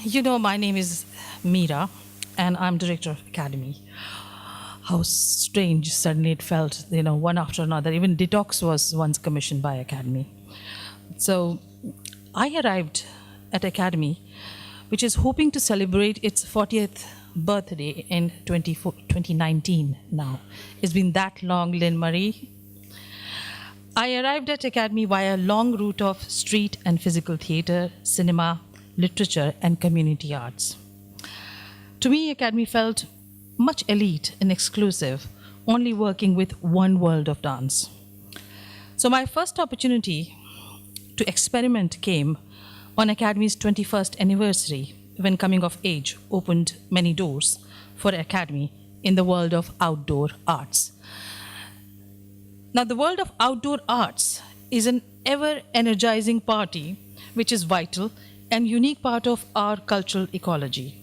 My name is Meera, and I'm director of Akademi. How strange suddenly it felt, one after another. Even Detox was once commissioned by Akademi. So I arrived at Akademi, which is hoping to celebrate its 40th birthday in 2019 now. It's been that long, Lynn Marie. I arrived at Akademi via a long route of street and physical theatre, cinema, literature, and community arts. To me, Akademi felt much elite and exclusive, only working with one world of dance. So my first opportunity to experiment came on Akademi's 21st anniversary, when coming of age opened many doors for Akademi in the world of outdoor arts. Now, the world of outdoor arts is an ever-energizing party, which is vital and unique part of our cultural ecology.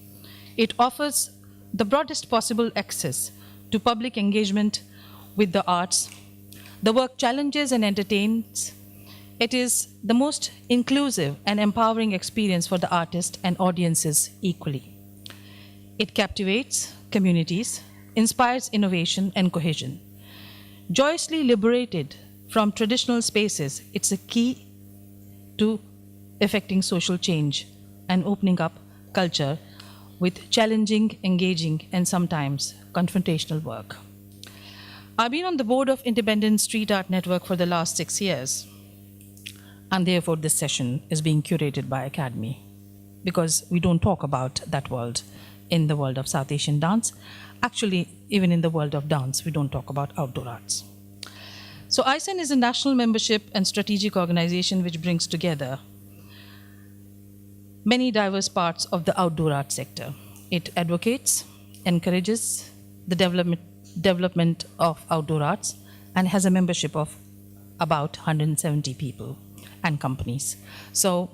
It offers the broadest possible access to public engagement with the arts. The work challenges and entertains. It is the most inclusive and empowering experience for the artist and audiences equally. It captivates communities, inspires innovation and cohesion. Joyously liberated from traditional spaces, it's a key to effecting social change and opening up culture with challenging, engaging, and sometimes confrontational work. I've been on the board of Independent Street Art Network for the last 6 years, and therefore this session is being curated by Akademi, because we don't talk about that world in the world of South Asian dance. Actually, even in the world of dance, we don't talk about outdoor arts. So ISEN is a national membership and strategic organization which brings together many diverse parts of the outdoor art sector. It advocates, encourages the development of outdoor arts, and has a membership of about 170 people and companies. So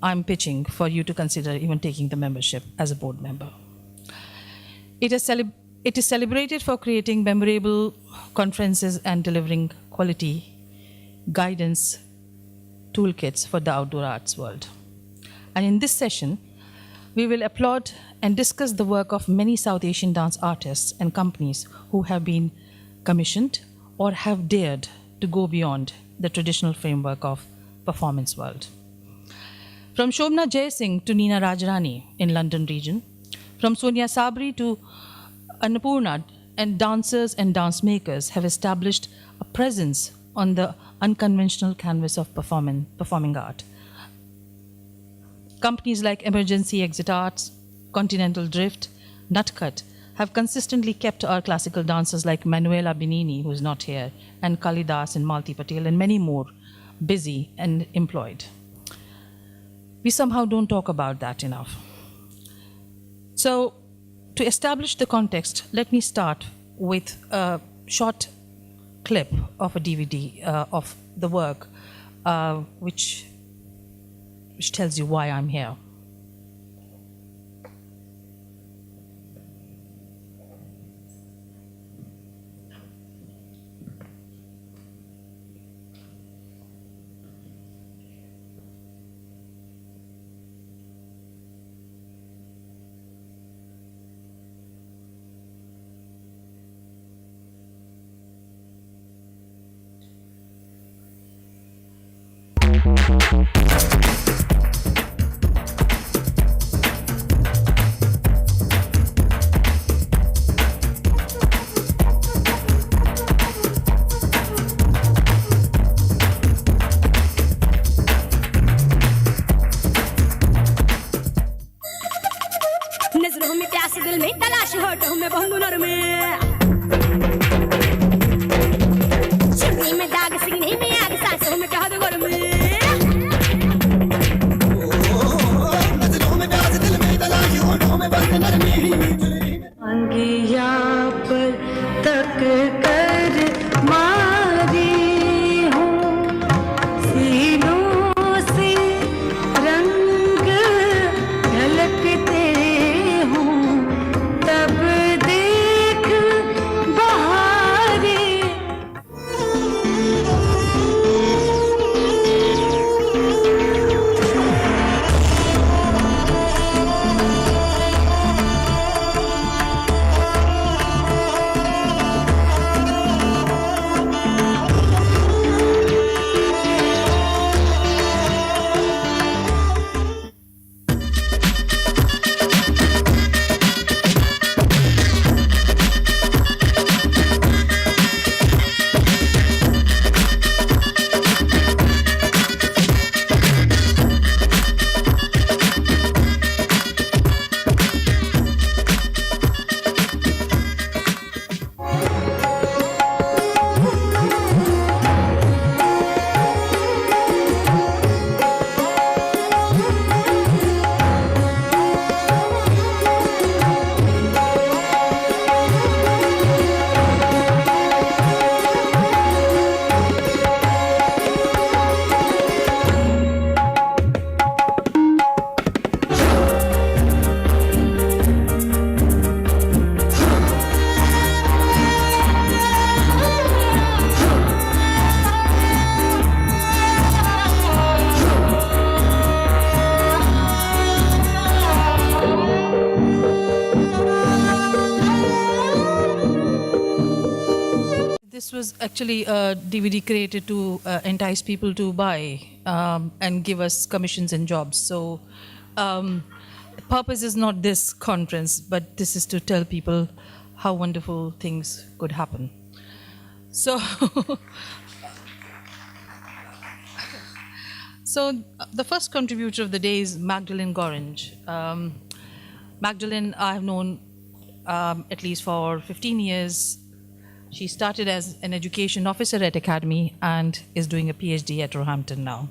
I'm pitching for you to consider even taking the membership as a board member. It is celebrated for creating memorable conferences and delivering quality guidance toolkits for the outdoor arts world. And in this session, we will applaud and discuss the work of many South Asian dance artists and companies who have been commissioned or have dared to go beyond the traditional framework of performance world. From Shobna Jai Singh to Nina Rajrani in London region, from Sonia Sabri to Annapurna, and dancers and dance makers have established a presence on the unconventional canvas of performing art. Companies like Emergency Exit Arts, Continental Drift, Nutcut have consistently kept our classical dancers like Manuela Benini, who is not here, and Kalidas and Malti Patel, and many more, busy and employed. We somehow don't talk about that enough. So, to establish the context, let me start with a short clip of a DVD of the work, which tells you why I'm here. नजरों में प्यास दिल में तलाश होठों में बहुनर में चुन्नी में दाग सीने में आग सांसों में कहा दो गरम नजरों में प्यास दिल में तलाश होठों में बहुनर में अंगिया पर तक कर मारी हूँ सीनों से रंग झलकते तब देख was actually a DVD created to entice people to buy and give us commissions and jobs. So purpose is not this conference, but this is to tell people how wonderful things could happen. So, the first contributor of the day is Magdalene Gorange. Magdalene, I have known at least for 15 years. She started as an education officer at Akademi and is doing a PhD at Roehampton now.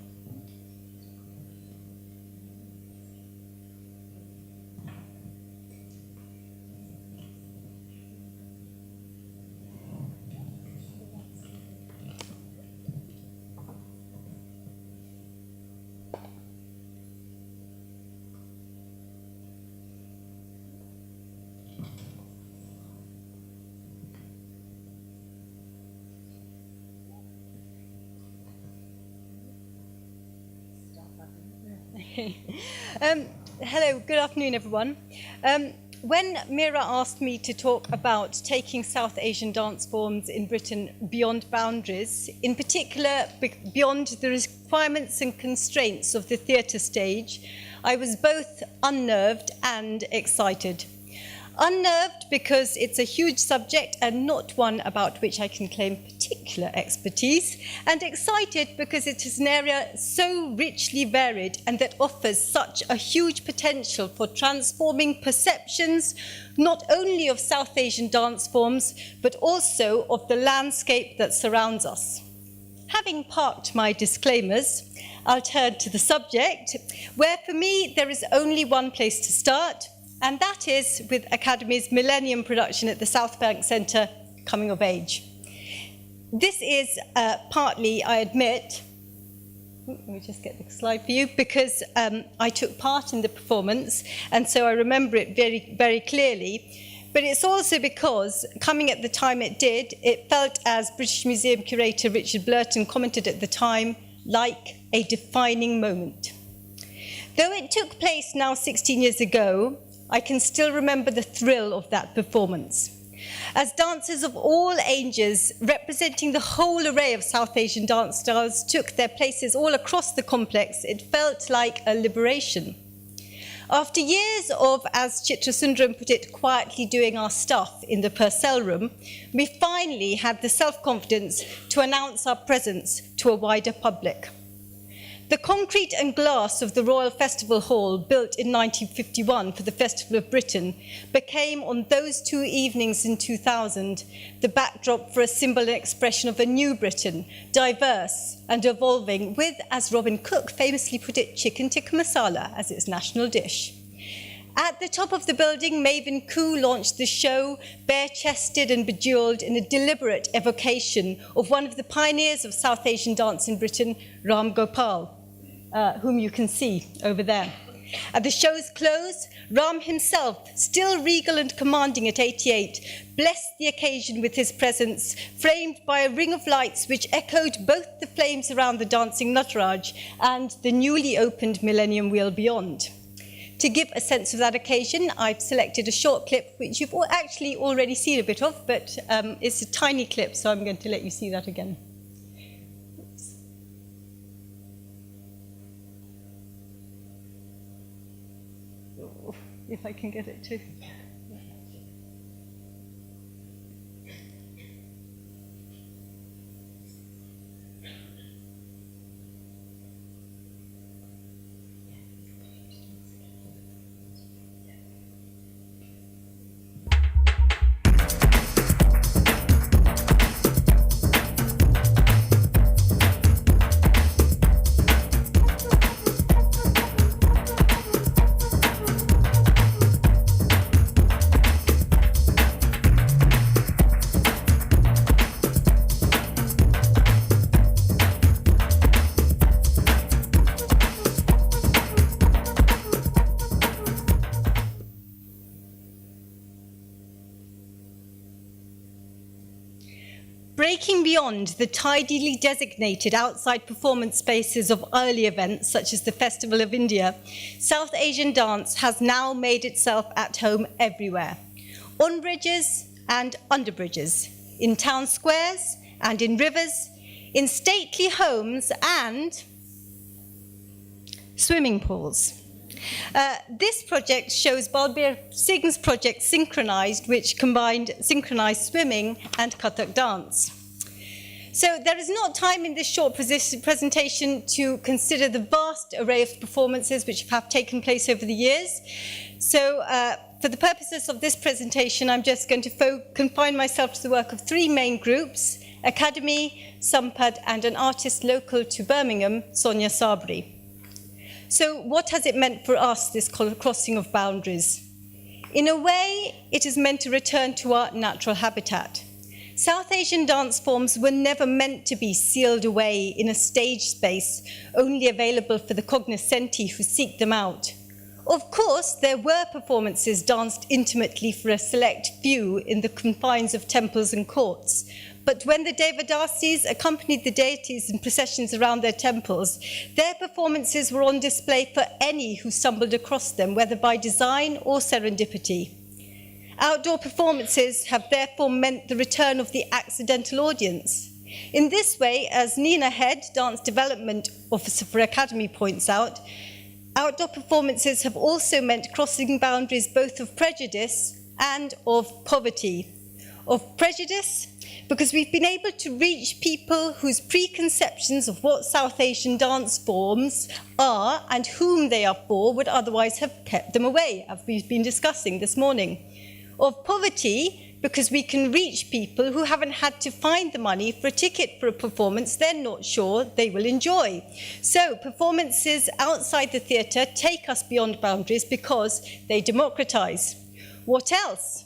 Hello, good afternoon, everyone. When Mira asked me to talk about taking South Asian dance forms in Britain beyond boundaries, in particular beyond the requirements and constraints of the theatre stage, I was both unnerved and excited. Unnerved because it's a huge subject and not one about which I can claim particular expertise, and excited because it is an area so richly varied and that offers such a huge potential for transforming perceptions not only of South Asian dance forms but also of the landscape that surrounds us. Having parked my disclaimers, I'll turn to the subject, where for me there is only one place to start, and that is with Akademi's Millennium production at the South Bank Centre, Coming of Age. This is partly, I admit, let me just get the slide for you, because I took part in the performance, and so I remember it very, very clearly. But it's also because, coming at the time it did, it felt, as British Museum curator Richard Blurton commented at the time, like a defining moment. Though it took place now 16 years ago, I can still remember the thrill of that performance. As dancers of all ages, representing the whole array of South Asian dance styles, took their places all across the complex, it felt like a liberation. After years of, as Chitra Sundaram put it, quietly doing our stuff in the Purcell room, we finally had the self-confidence to announce our presence to a wider public. The concrete and glass of the Royal Festival Hall, built in 1951 for the Festival of Britain, became, on those 2 evenings in 2000, the backdrop for a symbol and expression of a new Britain, diverse and evolving, with, as Robin Cook famously put it, chicken tikka masala as its national dish. At the top of the building, Maven Koo launched the show, bare-chested and bejewelled, in a deliberate evocation of one of the pioneers of South Asian dance in Britain, Ram Gopal, whom you can see over there. At the show's close, Ram himself, still regal and commanding at 88, blessed the occasion with his presence, framed by a ring of lights which echoed both the flames around the dancing Nataraj and the newly opened Millennium Wheel beyond. To give a sense of that occasion, I've selected a short clip which you've actually already seen a bit of, but it's a tiny clip, so I'm going to let you see that again. Oops. Oh, if I can get it to... Breaking beyond the tidily designated outside performance spaces of early events such as the Festival of India, South Asian dance has now made itself at home everywhere, on bridges and under bridges, in town squares and in rivers, in stately homes and swimming pools. This project shows Balbir Singh's project Synchronized, which combined synchronized swimming and Kathak dance. So there is not time in this short presentation to consider the vast array of performances which have taken place over the years. So for the purposes of this presentation, I'm just going to confine myself to the work of three main groups: Akademi, Sampad, and an artist local to Birmingham, Sonia Sabri. So what has it meant for us, this crossing of boundaries? In a way, it is meant to return to our natural habitat. South Asian dance forms were never meant to be sealed away in a stage space only available for the cognoscenti who seek them out. Of course, there were performances danced intimately for a select few in the confines of temples and courts. But when the Devadasis accompanied the deities in processions around their temples, their performances were on display for any who stumbled across them, whether by design or serendipity. Outdoor performances have therefore meant the return of the accidental audience. In this way, as Nina Head, Dance Development Officer for Akademi, points out, outdoor performances have also meant crossing boundaries both of prejudice and of poverty. Of prejudice, because we've been able to reach people whose preconceptions of what South Asian dance forms are and whom they are for would otherwise have kept them away, as we've been discussing this morning. Of poverty, because we can reach people who haven't had to find the money for a ticket for a performance they're not sure they will enjoy. So performances outside the theatre take us beyond boundaries because they democratise. What else?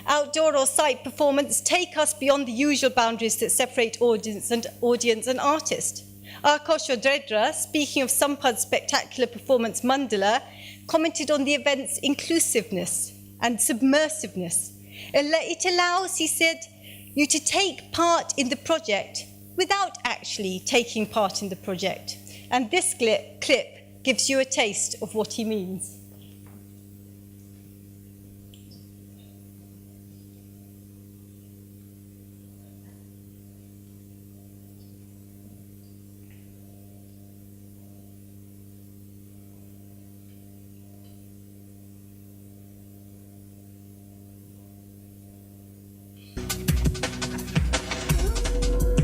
Outdoor or site performance take us beyond the usual boundaries that separate audience and artist. Akash Odredra, speaking of Sampad's spectacular performance Mandala, commented on the event's inclusiveness and submersiveness. It allows, he said, you to take part in the project without actually taking part in the project. And this clip gives you a taste of what he means.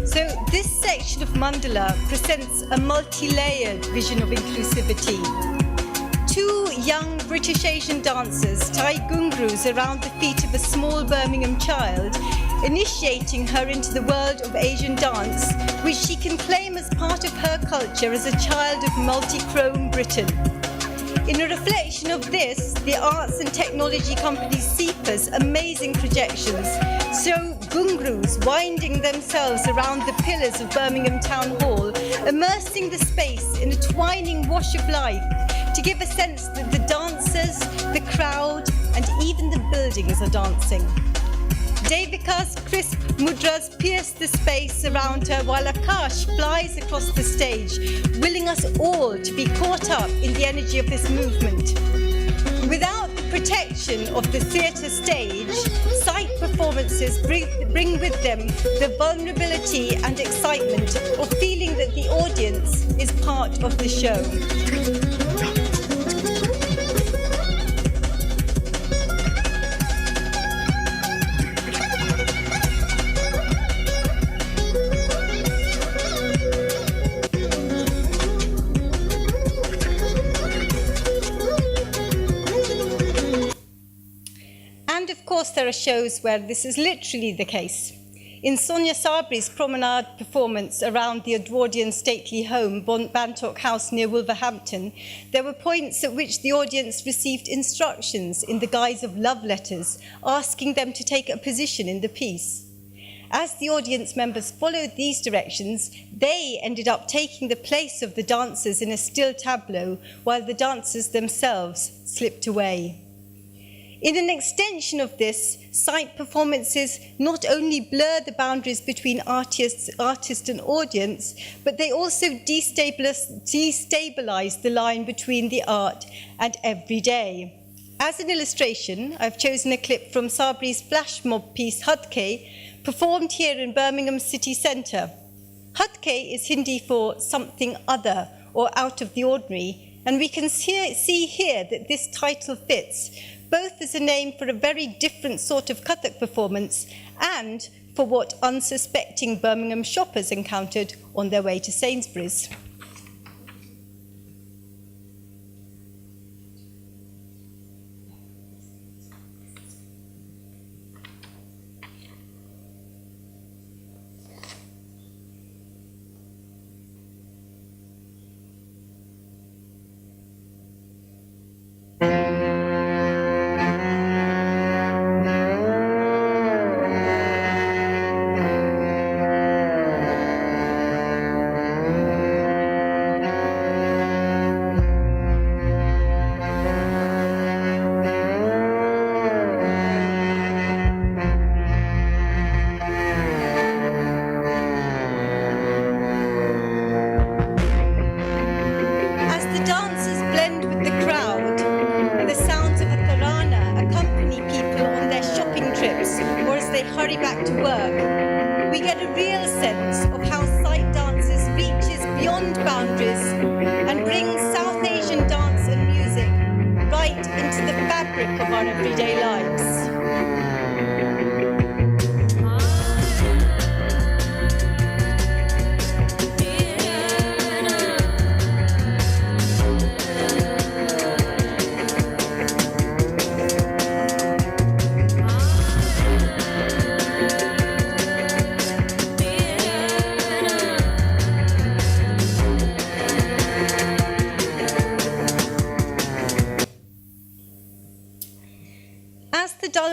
So this section of Mandala presents a multi-layered vision of inclusivity. Two young British Asian dancers tie gungroos around the feet of a small Birmingham child, initiating her into the world of Asian dance, which she can claim as part of her culture as a child of multi-chrome Britain. In a reflection of this, the arts and technology company SEPA's amazing projections show gungroos winding themselves around the pillars of Birmingham Town Hall, immersing the space in a twining wash of life to give a sense that the dancers, the crowd, and even the buildings are dancing. Devika's crisp mudras pierce the space around her while Akash flies across the stage, willing us all to be caught up in the energy of this movement. Without the protection of the theatre stage, site performances bring with them the vulnerability and excitement of feeling that the audience is part of the show. There are shows where this is literally the case. In Sonia Sabri's promenade performance around the Edwardian stately home, Bantock House near Wolverhampton, there were points at which the audience received instructions in the guise of love letters, asking them to take a position in the piece. As the audience members followed these directions, they ended up taking the place of the dancers in a still tableau, while the dancers themselves slipped away. In an extension of this, site performances not only blur the boundaries between artist and audience, but they also destabilize the line between the art and everyday. As an illustration, I've chosen a clip from Sabri's flash mob piece Hadke, performed here in Birmingham city centre. Hatke is Hindi for something other or out of the ordinary, and we can see here that this title fits, both as a name for a very different sort of Kathak performance and for what unsuspecting Birmingham shoppers encountered on their way to Sainsbury's.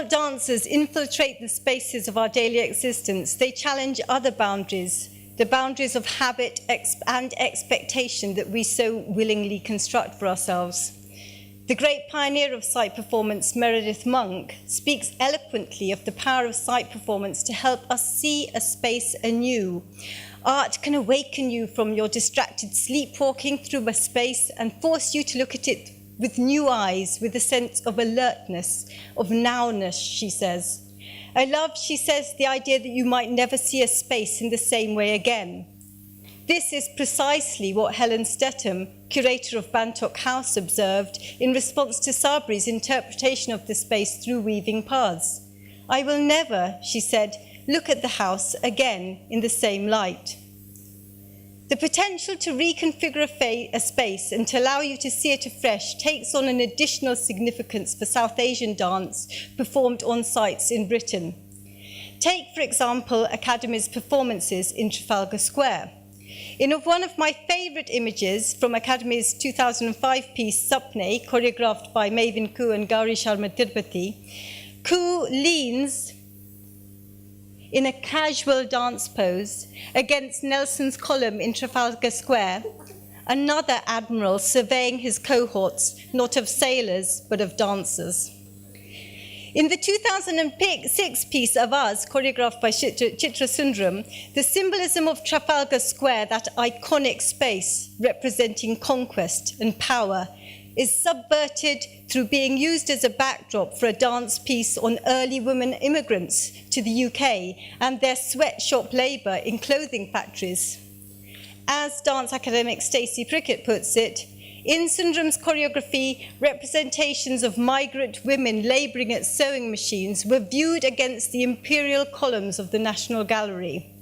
Dancers infiltrate the spaces of our daily existence. They challenge other boundaries, the boundaries of habit and expectation that we so willingly construct for ourselves. The great pioneer of sight performance, Meredith Monk, speaks eloquently of the power of sight performance to help us see a space anew. Art can awaken you from your distracted sleepwalking through a space and force you to look at it with new eyes, with a sense of alertness, of nowness, she says. I love, she says, the idea that you might never see a space in the same way again. This is precisely what Helen Stetham, curator of Bantock House, observed in response to Sabri's interpretation of the space through weaving paths. I will never, she said, look at the house again in the same light. The potential to reconfigure a space and to allow you to see it afresh takes on an additional significance for South Asian dance performed on sites in Britain. Take, for example, Akademi's performances in Trafalgar Square. In one of my favourite images from Akademi's 2005 piece Sapne, choreographed by Maven Koo and Gauri Sharma Tirupati, Koo leans in a casual dance pose against Nelson's column in Trafalgar Square, another admiral surveying his cohorts, not of sailors, but of dancers. In the 2006 piece Avaz, choreographed by Chitra Sundaram, the symbolism of Trafalgar Square, that iconic space representing conquest and power, is subverted through being used as a backdrop for a dance piece on early women immigrants to the UK and their sweatshop labour in clothing factories. As dance academic Stacey Prickett puts it, in Sundaram's choreography, representations of migrant women labouring at sewing machines were viewed against the imperial columns of the National Gallery.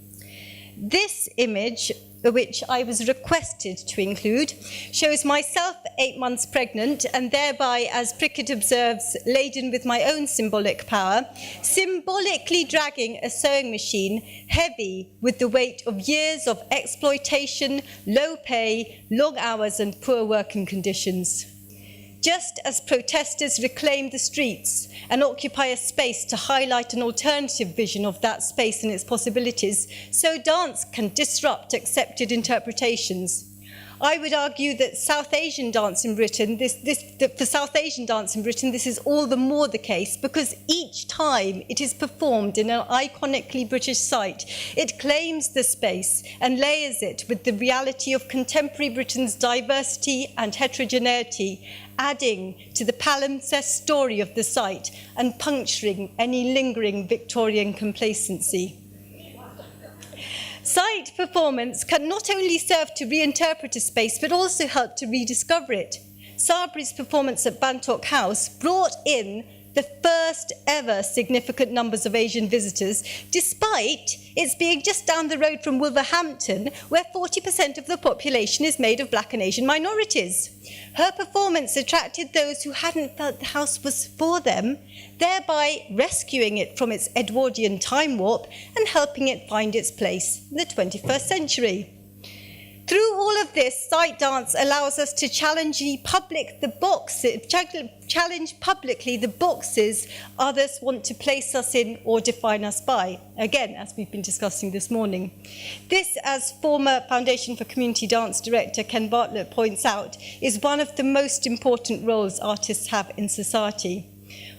This image, which I was requested to include, shows myself 8 months pregnant and thereby, as Prickett observes, laden with my own symbolic power, symbolically dragging a sewing machine heavy with the weight of years of exploitation, low pay, long hours and poor working conditions. Just as protesters reclaim the streets and occupy a space to highlight an alternative vision of that space and its possibilities, so dance can disrupt accepted interpretations. I would argue that South Asian dance in Britain, for South Asian dance in Britain, this is all the more the case because each time it is performed in an iconically British site, it claims the space and layers it with the reality of contemporary Britain's diversity and heterogeneity, adding to the palimpsest story of the site and puncturing any lingering Victorian complacency. Site performance can not only serve to reinterpret a space, but also help to rediscover it. Sabri's performance at Bantock House brought in the first ever significant numbers of Asian visitors, despite its being just down the road from Wolverhampton, where 40% of the population is made of Black and Asian minorities. Her performance attracted those who hadn't felt the house was for them, thereby rescuing it from its Edwardian time warp and helping it find its place in the 21st century. Through all of this, site dance allows us to challenge publicly the boxes others want to place us in or define us by, again, as we've been discussing this morning. This, as former Foundation for Community Dance Director Ken Bartlett points out, is one of the most important roles artists have in society.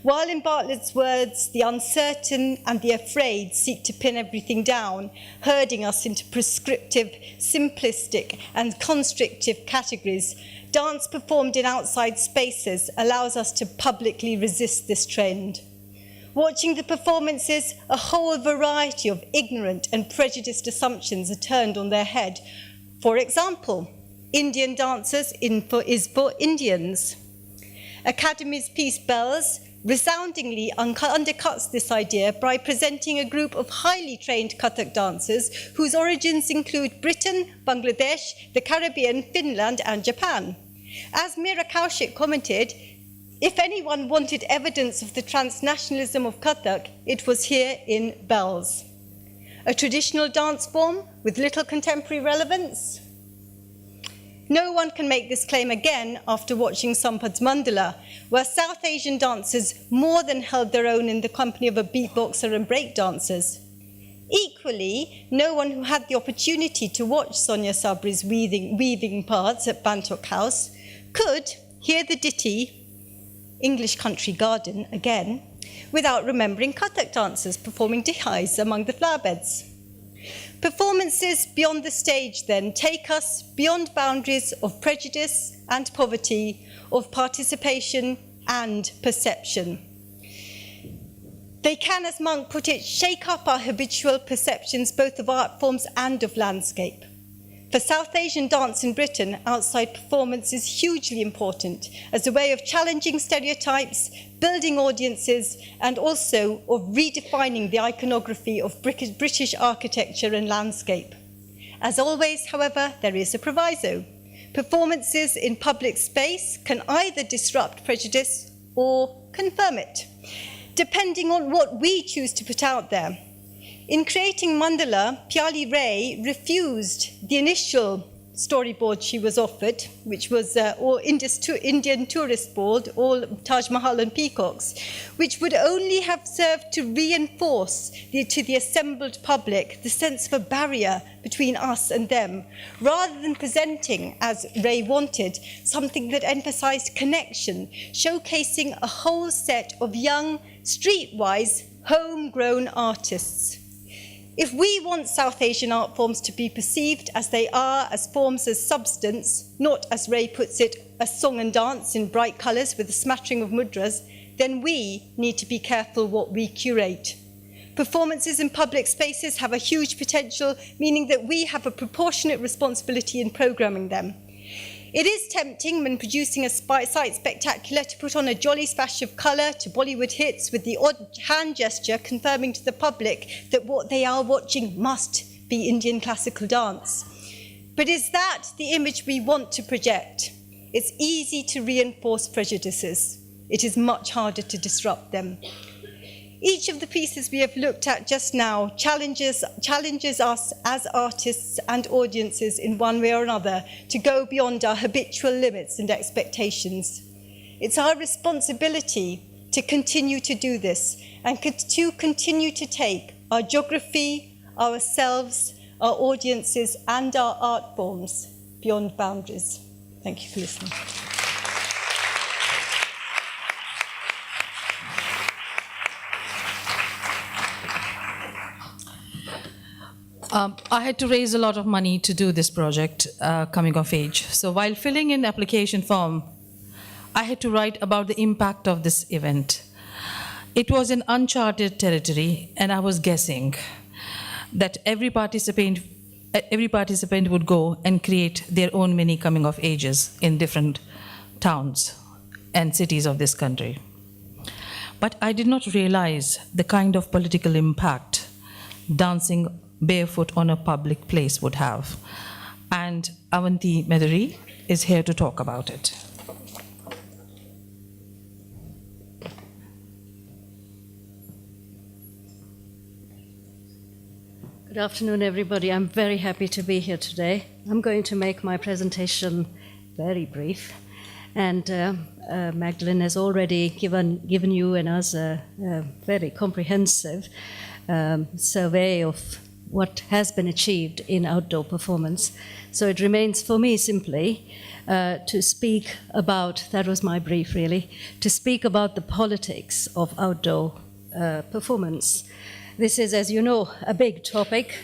While in Bartlett's words, the uncertain and the afraid seek to pin everything down, herding us into prescriptive, simplistic and constrictive categories, dance performed in outside spaces allows us to publicly resist this trend. Watching the performances, a whole variety of ignorant and prejudiced assumptions are turned on their head. For example, Indian dancers is for Indians. Akademi's piece Bells resoundingly undercuts this idea by presenting a group of highly trained Kathak dancers whose origins include Britain, Bangladesh, the Caribbean, Finland and Japan. As Meera Kaushik commented, if anyone wanted evidence of the transnationalism of Kathak, it was here in Bells. A traditional dance form with little contemporary relevance? No one can make this claim again after watching Sampad's Mandala, where South Asian dancers more than held their own in the company of a beatboxer and break dancers. Equally, no one who had the opportunity to watch Sonia Sabri's weaving parts at Bantock House could hear the ditty, English Country Garden, again, without remembering Kathak dancers performing dihais among the flower beds. Performances beyond the stage, then, take us beyond boundaries of prejudice and poverty, of participation and perception. They can, as Monk put it, shake up our habitual perceptions both of art forms and of landscape. For South Asian dance in Britain, outside performance is hugely important as a way of challenging stereotypes, building audiences, and also of redefining the iconography of British architecture and landscape. As always, however, there is a proviso. Performances in public space can either disrupt prejudice or confirm it, depending on what we choose to put out there. In creating Mandala, Pyali Ray refused the initial storyboard she was offered, which was all Indian tourist board, all Taj Mahal and peacocks, which would only have served to reinforce to the assembled public the sense of a barrier between us and them, rather than presenting, as Ray wanted, something that emphasized connection, showcasing a whole set of young, streetwise, homegrown artists. If we want South Asian art forms to be perceived as they are, as forms of substance, not, as Ray puts it, a song and dance in bright colours with a smattering of mudras, then we need to be careful what we curate. Performances in public spaces have a huge potential, meaning that we have a proportionate responsibility in programming them. It is tempting when producing a site spectacular to put on a jolly splash of colour to Bollywood hits with the odd hand gesture confirming to the public that what they are watching must be Indian classical dance. But is that the image we want to project? It's easy to reinforce prejudices. It is much harder to disrupt them. Each of the pieces we have looked at just now challenges us as artists and audiences in one way or another to go beyond our habitual limits and expectations. It's our responsibility to continue to do this and to continue to take our geography, ourselves, our audiences and our art forms beyond boundaries. Thank you for listening. I had to raise a lot of money to do this project, Coming of Age. So while filling in the application form, I had to write about the impact of this event. It was an uncharted territory, and I was guessing that every participant would go and create their own mini coming of ages in different towns and cities of this country. But I did not realize the kind of political impact dancing barefoot on a public place would have. And Avanti Meduri is here to talk about it. Good afternoon, everybody. I'm very happy to be here today. I'm going to make my presentation very brief. And Magdalene has already given you and us a very comprehensive survey of what has been achieved in outdoor performance. So it remains for me simply to speak about, that was my brief really, to speak about the politics of outdoor performance. This is, as you know, a big topic.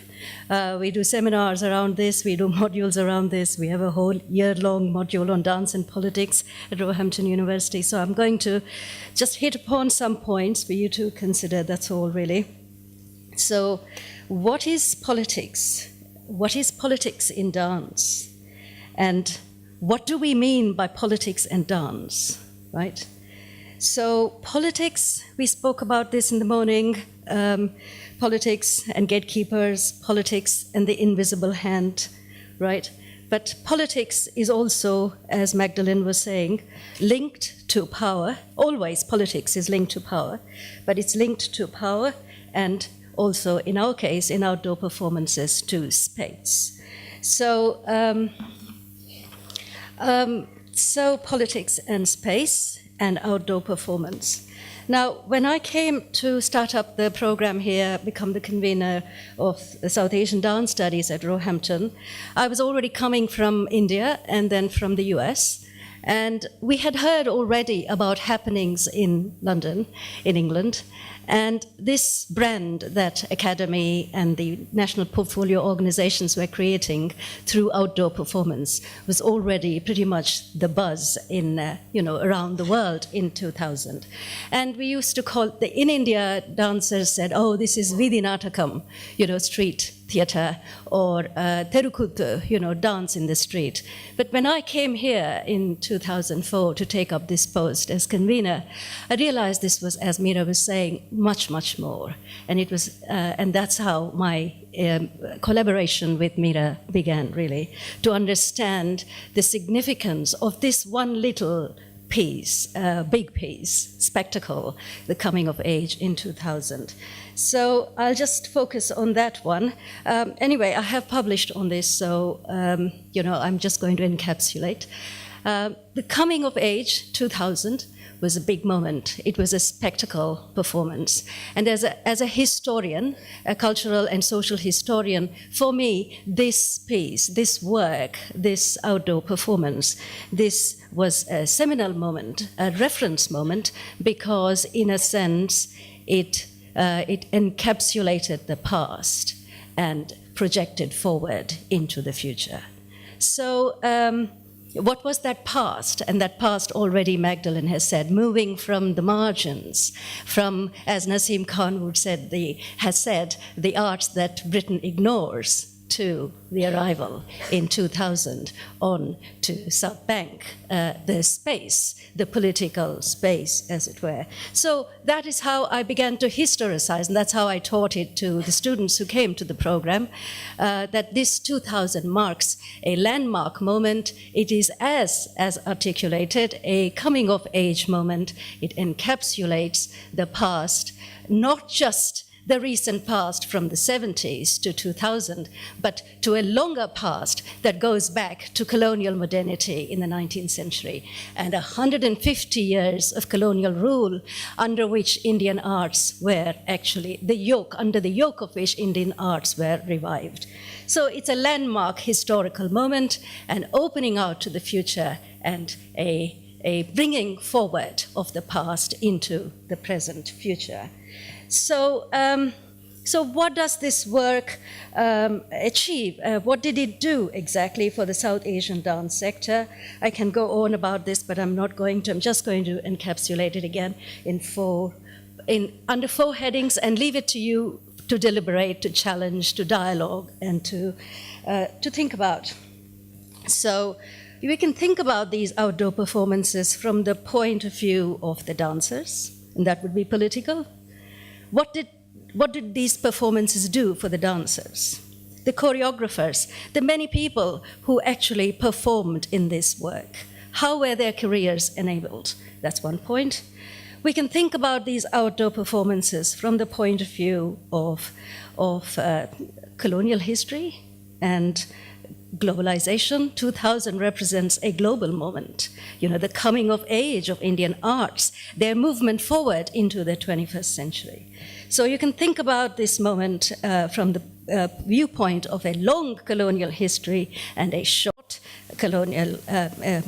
We do seminars around this, we do modules around this, we have a whole year-long module on dance and politics at Roehampton University. So I'm going to just hit upon some points for you to consider, that's all really. So, what is politics? What is politics in dance? And what do we mean by politics and dance, right? So politics, we spoke about this in the morning, politics and gatekeepers, politics and the invisible hand, right? But politics is also, as Magdalene was saying, linked to power. Always politics is linked to power, but it's linked to power and also, in our case, in outdoor performances, to space. So, so politics and space and outdoor performance. Now, when I came to start up the program here, become the convener of the South Asian Dance Studies at Roehampton, I was already coming from India and then from the US. And we had heard already about happenings in London, in England, and this brand that Akademi and the national portfolio organizations were creating through outdoor performance was already pretty much the buzz in, around the world in 2000. And we used to call, in India, dancers said, oh, this is Vidhi Natakam, street theatre, or Terukuttu, dance in the street. But when I came here in 2004 to take up this post as convener, I realized this was, as Meera was saying, much, much more. And it was, and that's how my collaboration with Meera began, really, to understand the significance of this one little piece, big piece, spectacle, the coming of age in 2000. So I'll just focus on that one. Anyway, I have published on this, so I'm just going to encapsulate. The coming of age 2000 was a big moment. It was a spectacle performance. And as a historian, a cultural and social historian, for me, this piece, this work, this outdoor performance, this was a seminal moment, a reference moment, because in a sense, it encapsulated the past and projected forward into the future. So, what was that past? And that past already Magdalene has said, moving from the margins, from, as Naseem Khan has said, the arts that Britain ignores, to the arrival in 2000 on to South Bank, the space, the political space, as it were. So that is how I began to historicize, and that's how I taught it to the students who came to the program, that this 2000 marks a landmark moment. It is, as articulated, a coming-of-age moment. It encapsulates the past, not just the recent past from the 70s to 2000, but to a longer past that goes back to colonial modernity in the 19th century and 150 years of colonial rule under which Indian arts were actually under the yoke of which Indian arts were revived. So it's a landmark historical moment, an opening out to the future and a bringing forward of the past into the present future. So, so what does this work achieve? What did it do exactly for the South Asian dance sector? I can go on about this, but I'm not going to. I'm just going to encapsulate it again under four headings and leave it to you to deliberate, to challenge, to dialogue, and to think about. So we can think about these outdoor performances from the point of view of the dancers, and that would be political. What did these performances do for the dancers, the choreographers, the many people who actually performed in this work? How were their careers enabled? That's one point. We can think about these outdoor performances from the point of view of colonial history and globalization. 2000 represents a global moment. You know, the coming of age of Indian arts, their movement forward into the 21st century. So you can think about this moment from the viewpoint of a long colonial history and a short colonial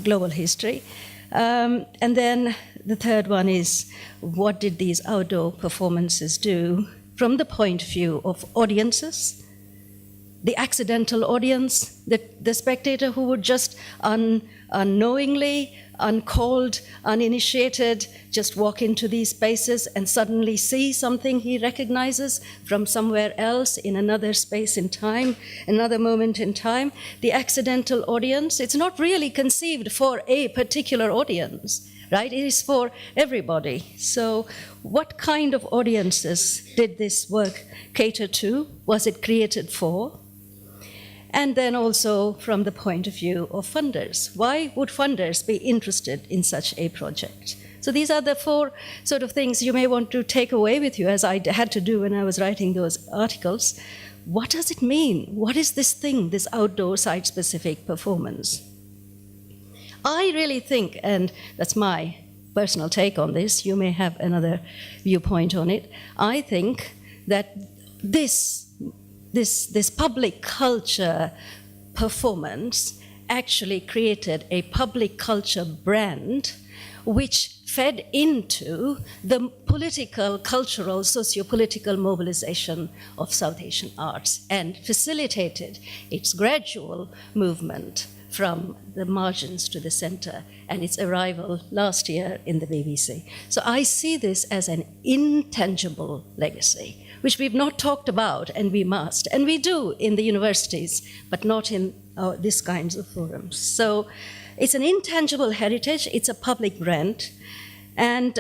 global history. And then the third one is, what did these outdoor performances do from the point of view of audiences? The accidental audience, the spectator who would just unknowingly, uncalled, uninitiated, just walk into these spaces and suddenly see something he recognizes from somewhere else in another space in time, another moment in time. The accidental audience, it's not really conceived for a particular audience, right? It is for everybody. So what kind of audiences did this work cater to? Was it created for? And then also from the point of view of funders. Why would funders be interested in such a project? So these are the four sort of things you may want to take away with you, as I had to do when I was writing those articles. What does it mean? What is this thing, this outdoor site-specific performance? I really think, and that's my personal take on this, you may have another viewpoint on it, I think that this public culture performance actually created a public culture brand which fed into the political, cultural, socio-political mobilization of South Asian arts and facilitated its gradual movement from the margins to the center and its arrival last year in the BBC. So I see this as an intangible legacy, which we've not talked about, and we must. And we do in the universities, but not in these kinds of forums. So it's an intangible heritage, it's a public brand, and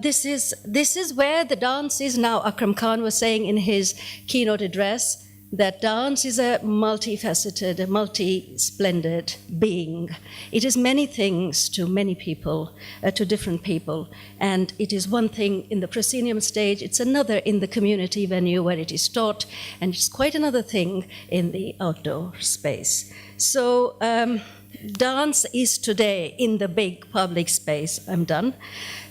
this is where the dance is now. Akram Khan was saying in his keynote address that dance is a multifaceted, a multi-splendid being. It is many things to many people, to different people. And it is one thing in the proscenium stage, it's another in the community venue where it is taught, and it's quite another thing in the outdoor space. So dance is today in the big public space. I'm done.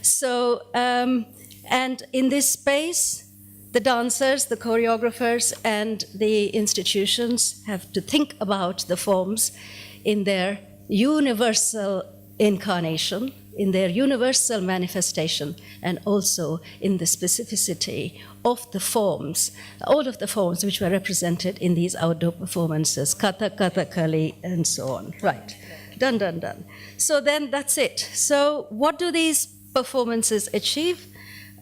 So, and in this space, the dancers, the choreographers, and the institutions have to think about the forms in their universal incarnation, in their universal manifestation, and also in the specificity of the forms, all of the forms which were represented in these outdoor performances, Kathak, Kathakali, and so on. Right, done, done, done. So then that's it. So what do these performances achieve?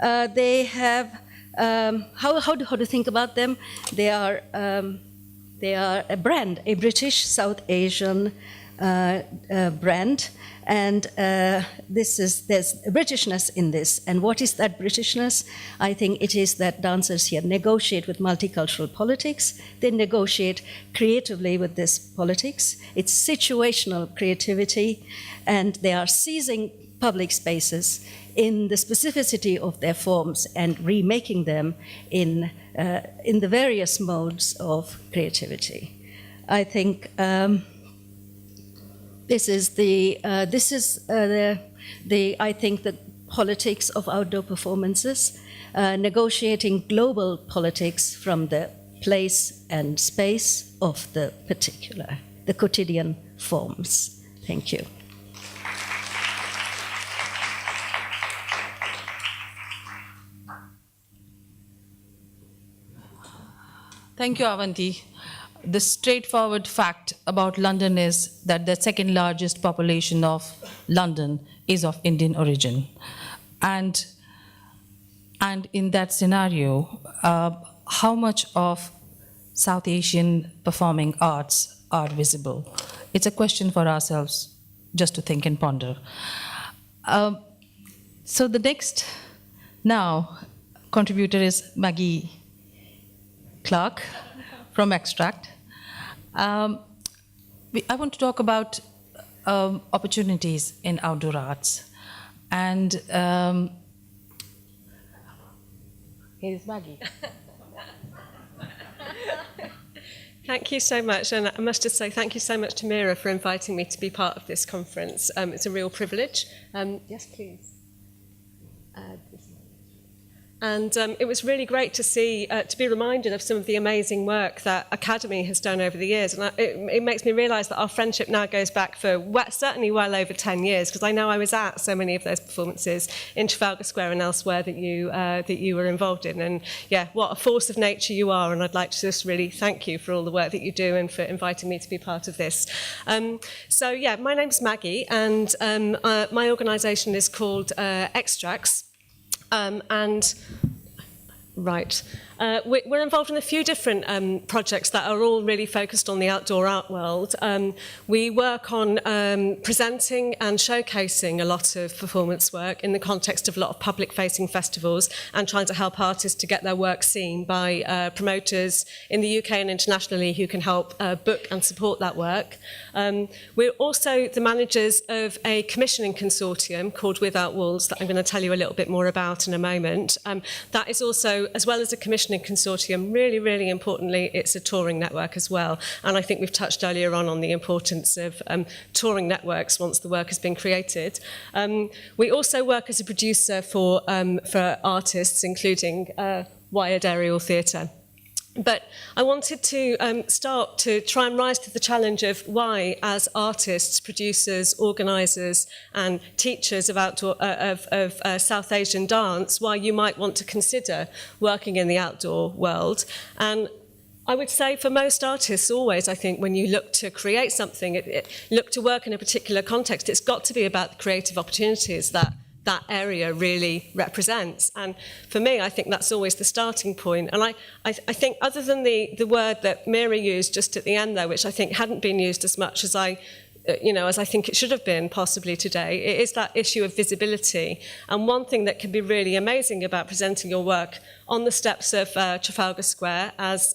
They have how to think about them? They are a brand, a British South Asian brand, and there's Britishness in this. And what is that Britishness? I think it is that dancers here negotiate with multicultural politics. They negotiate creatively with this politics. It's situational creativity, and they are seizing public spaces in the specificity of their forms and remaking them in the various modes of creativity. I think this is the politics of outdoor performances, negotiating global politics from the place and space of the particular, the quotidian forms. Thank you. Thank you, Avanti. The straightforward fact about London is that the second largest population of London is of Indian origin. And in that scenario, how much of South Asian performing arts are visible? It's a question for ourselves just to think and ponder. So the next now contributor is Maggie Clark from Extract. I want to talk about opportunities in outdoor arts. And here's Maggie. Thank you so much, and I must just say thank you so much to Mira for inviting me to be part of this conference. It's a real privilege. Yes, please. And it was really great to see, to be reminded of some of the amazing work that Akademi has done over the years. And it makes me realise that our friendship now goes back for certainly well over 10 years, because I know I was at so many of those performances in Trafalgar Square and elsewhere that you were involved in. And yeah, what a force of nature you are. And I'd like to just really thank you for all the work that you do and for inviting me to be part of this. So yeah, my name's Maggie, and my organisation is called Extracts. We're involved in a few different projects that are all really focused on the outdoor art world. We work on presenting and showcasing a lot of performance work in the context of a lot of public-facing festivals and trying to help artists to get their work seen by promoters in the UK and internationally who can help book and support that work. We're also the managers of a commissioning consortium called Without Walls that I'm going to tell you a little bit more about in a moment. That is also, as well as a commissioning consortium, really, really importantly, it's a touring network as well. And I think we've touched earlier on the importance of touring networks once the work has been created. We also work as a producer for artists, including wired aerial theatre. But I wanted to start to try and rise to the challenge of why, as artists, producers, organisers and teachers of South Asian dance, why you might want to consider working in the outdoor world. And I would say for most artists always, I think, when you look to create something, look to work in a particular context, it's got to be about the creative opportunities that area really represents. And for me, I think that's always the starting point. And I think other than the word that Mira used just at the end there, which I think hadn't been used as much as I think it should have been possibly today, it is that issue of visibility. And one thing that can be really amazing about presenting your work on the steps of Trafalgar Square, as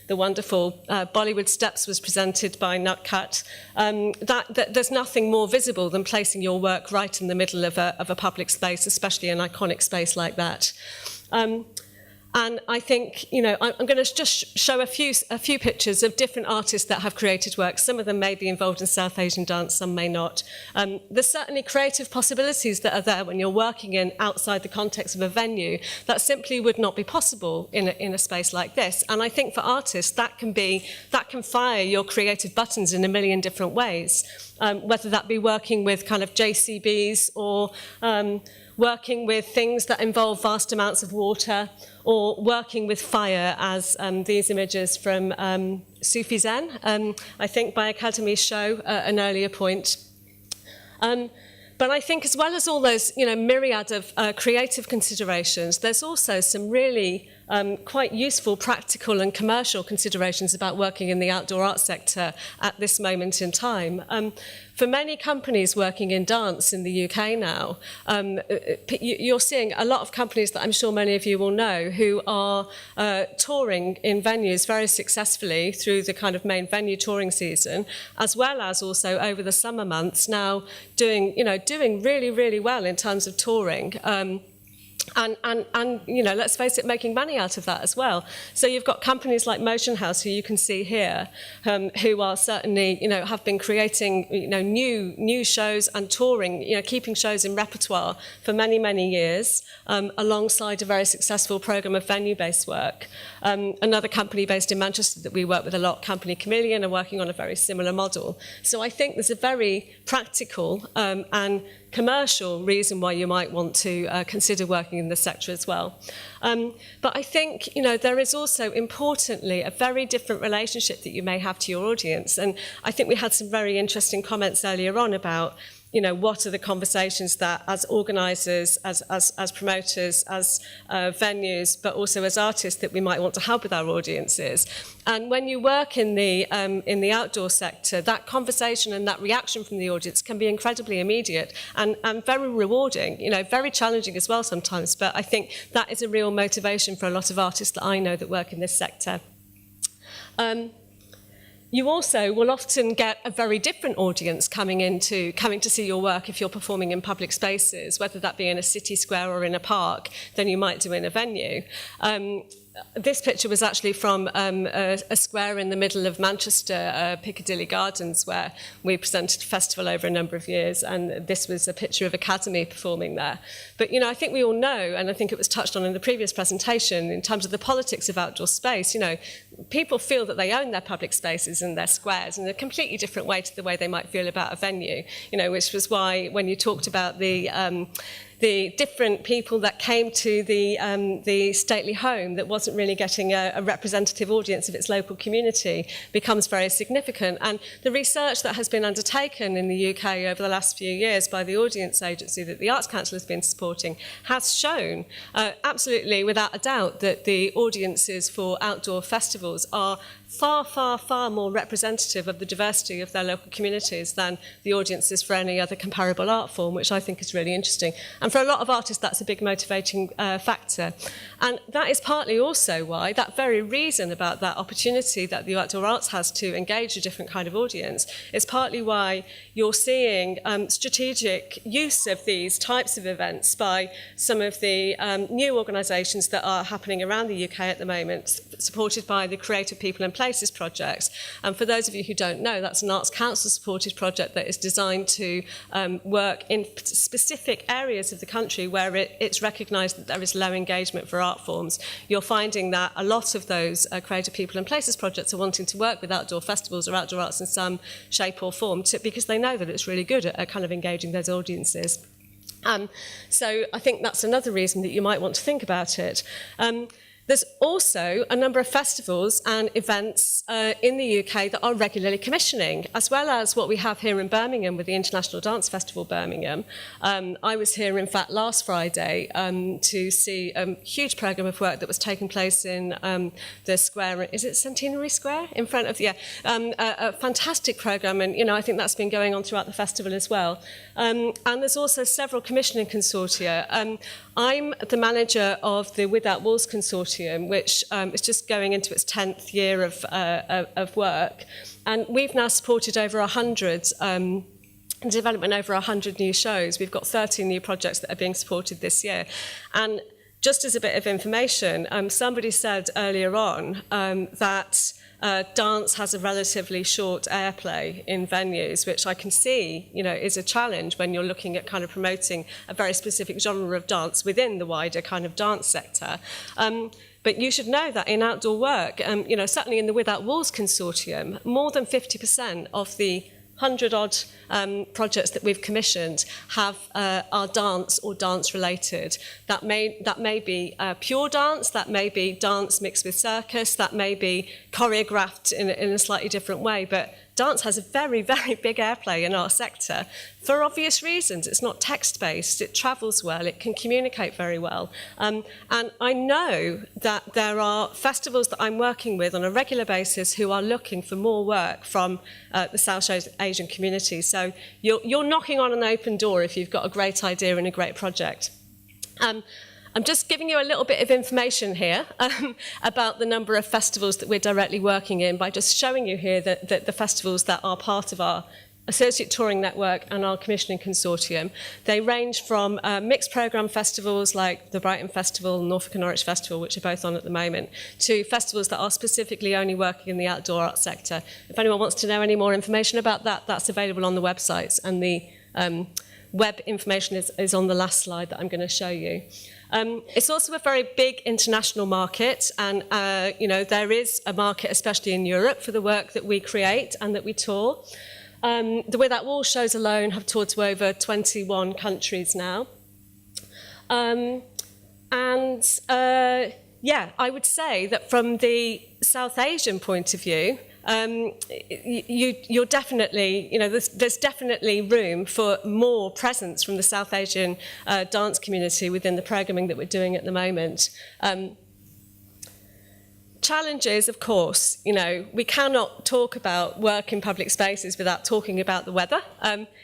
the wonderful Bollywood Steps was presented by Nutcut, that there's nothing more visible than placing your work right in the middle of a public space, especially an iconic space like that. And I think, I'm going to just show a few pictures of different artists that have created work. Some of them may be involved in South Asian dance, some may not. There's certainly creative possibilities that are there when you're working in outside the context of a venue that simply would not be possible in a space like this. And I think for artists, that can fire your creative buttons in a million different ways, whether that be working with kind of JCBs or working with things that involve vast amounts of water, or working with fire, as these images from Sufi Zen, I think by Akademi show at an earlier point. But I think as well as all those myriad of creative considerations, there's also some really quite useful, practical and commercial considerations about working in the outdoor arts sector at this moment in time. For many companies working in dance in the UK now, you're seeing a lot of companies that I'm sure many of you will know who are touring in venues very successfully through the kind of main venue touring season, as well as also over the summer months now doing really, really well in terms of touring. And let's face it, making money out of that as well. So you've got companies like Motion House, who you can see here, who are certainly, have been creating, new shows and touring, keeping shows in repertoire for many, many years, alongside a very successful programme of venue-based work. Another company based in Manchester that we work with a lot, Company Chameleon, are working on a very similar model. So I think there's a very practical and commercial reason why you might want to consider working in the sector as well. But I think, there is also, importantly, a very different relationship that you may have to your audience. And I think we had some very interesting comments earlier on about, what are the conversations that as organisers, as promoters, as venues, but also as artists that we might want to have with our audiences. And when you work in the outdoor sector, that conversation and that reaction from the audience can be incredibly immediate and very rewarding, very challenging as well sometimes. But I think that is a real motivation for a lot of artists that I know that work in this sector. You also will often get a very different audience coming to see your work if you're performing in public spaces, whether that be in a city square or in a park, than you might do in a venue. This picture was actually from a square in the middle of Manchester, Piccadilly Gardens, where we presented a festival over a number of years, and this was a picture of Akademi performing there. But, I think we all know, and I think it was touched on in the previous presentation, in terms of the politics of outdoor space, people feel that they own their public spaces and their squares in a completely different way to the way they might feel about a venue, which was why when you talked about the different people that came to the stately home that wasn't really getting a representative audience of its local community becomes very significant. And the research that has been undertaken in the UK over the last few years by the audience agency that the Arts Council has been supporting has shown absolutely without a doubt that the audiences for outdoor festivals are far, far, far more representative of the diversity of their local communities than the audiences for any other comparable art form, which I think is really interesting. And for a lot of artists, that's a big motivating factor. And that is partly also why, that very reason about that opportunity that the outdoor arts has to engage a different kind of audience, is partly why you're seeing strategic use of these types of events by some of the new organisations that are happening around the UK at the moment, supported by the Creative People and Places projects. And for those of you who don't know, that's an Arts Council supported project that is designed to work in specific areas of the country where it's recognised that there is low engagement for art forms. You're finding that a lot of those Creative People and Places projects are wanting to work with outdoor festivals or outdoor arts in some shape or form because they know that it's really good at kind of engaging those audiences. So I think that's another reason that you might want to think about it. There's also a number of festivals and events in the UK that are regularly commissioning, as well as what we have here in Birmingham with the International Dance Festival Birmingham. I was here, in fact, last Friday to see a huge programme of work that was taking place in the square, is it Centenary Square? In front of, a fantastic programme, and, I think that's been going on throughout the festival as well. And there's also several commissioning consortia. I'm the manager of the Without Walls Consortium, which is just going into its 10th year of work. And we've now supported over 100, development over 100 new shows. We've got 13 new projects that are being supported this year. And just as a bit of information, somebody said earlier on that dance has a relatively short airplay in venues, which I can see, is a challenge when you're looking at kind of promoting a very specific genre of dance within the wider kind of dance sector. But you should know that in outdoor work, certainly in the Without Walls Consortium, more than 50% of the 100-odd projects that we've commissioned are dance or dance related. That may be pure dance, that may be dance mixed with circus, that may be choreographed in a slightly different way, but dance has a very, very big airplay in our sector for obvious reasons. It's not text-based, it travels well, it can communicate very well. And I know that there are festivals that I'm working with on a regular basis who are looking for more work from the South Asian community. So you're knocking on an open door if you've got a great idea and a great project. I'm just giving you a little bit of information here about the number of festivals that we're directly working in by just showing you here that the festivals that are part of our Associate Touring Network and our commissioning consortium. They range from mixed programme festivals like the Brighton Festival, Norfolk and Norwich Festival, which are both on at the moment, to festivals that are specifically only working in the outdoor art sector. If anyone wants to know any more information about that, that's available on the websites, and the web information is on the last slide that I'm going to show you. It's also a very big international market, and there is a market, especially in Europe, for the work that we create and that we tour. The Without Walls shows alone have toured to over 21 countries now. I would say that from the South Asian point of view, you're definitely, there's definitely room for more presence from the South Asian dance community within the programming that we're doing at the moment. Challenges, of course, we cannot talk about work in public spaces without talking about the weather.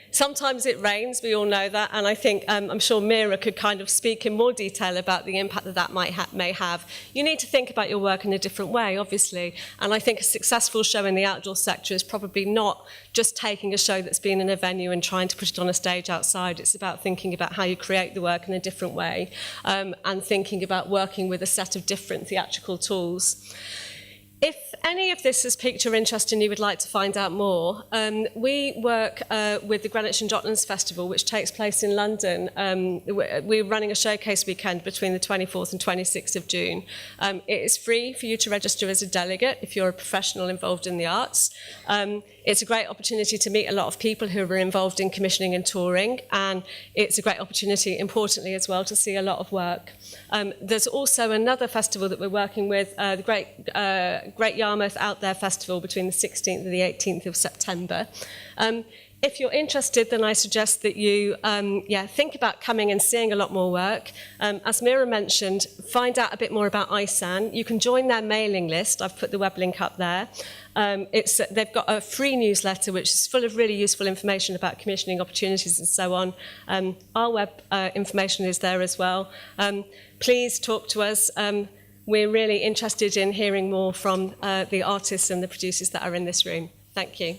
Sometimes it rains, we all know that, and I think I'm sure Mira could kind of speak in more detail about the impact that may have. You need to think about your work in a different way, obviously, and I think a successful show in the outdoor sector is probably not just taking a show that's been in a venue and trying to put it on a stage outside. It's about thinking about how you create the work in a different way, and thinking about working with a set of different theatrical tools. If any of this has piqued your interest and you would like to find out more, we work with the Greenwich and Docklands Festival, which takes place in London. We're running a showcase weekend between the 24th and 26th of June. It is free for you to register as a delegate if you're a professional involved in the arts. It's a great opportunity to meet a lot of people who are involved in commissioning and touring, and it's a great opportunity, importantly as well, to see a lot of work. There's also another festival that we're working with, the Great Yarmouth Out There Festival, between the 16th and the 18th of September. If you're interested, then I suggest that you think about coming and seeing a lot more work. As Mira mentioned, find out a bit more about ISAN. You can join their mailing list. I've put the web link up there. They've got a free newsletter which is full of really useful information about commissioning opportunities and so on. Our web information is there as well. Please talk to us. We're really interested in hearing more from the artists and the producers that are in this room. Thank you.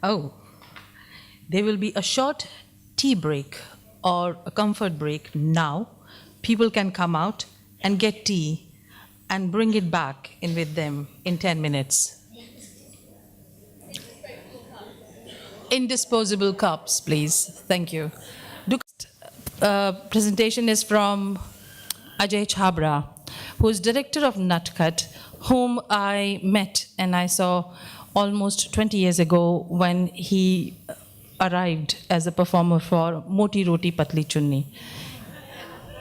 Oh, there will be a short tea break or a comfort break now. People can come out and get tea and bring it back in with them in 10 minutes. In disposable cups, please. Thank you. Presentation is from Ajay Chabra, who is director of Nutcut, whom I met and I saw almost 20 years ago when he arrived as a performer for Moti Roti Patli Chunni.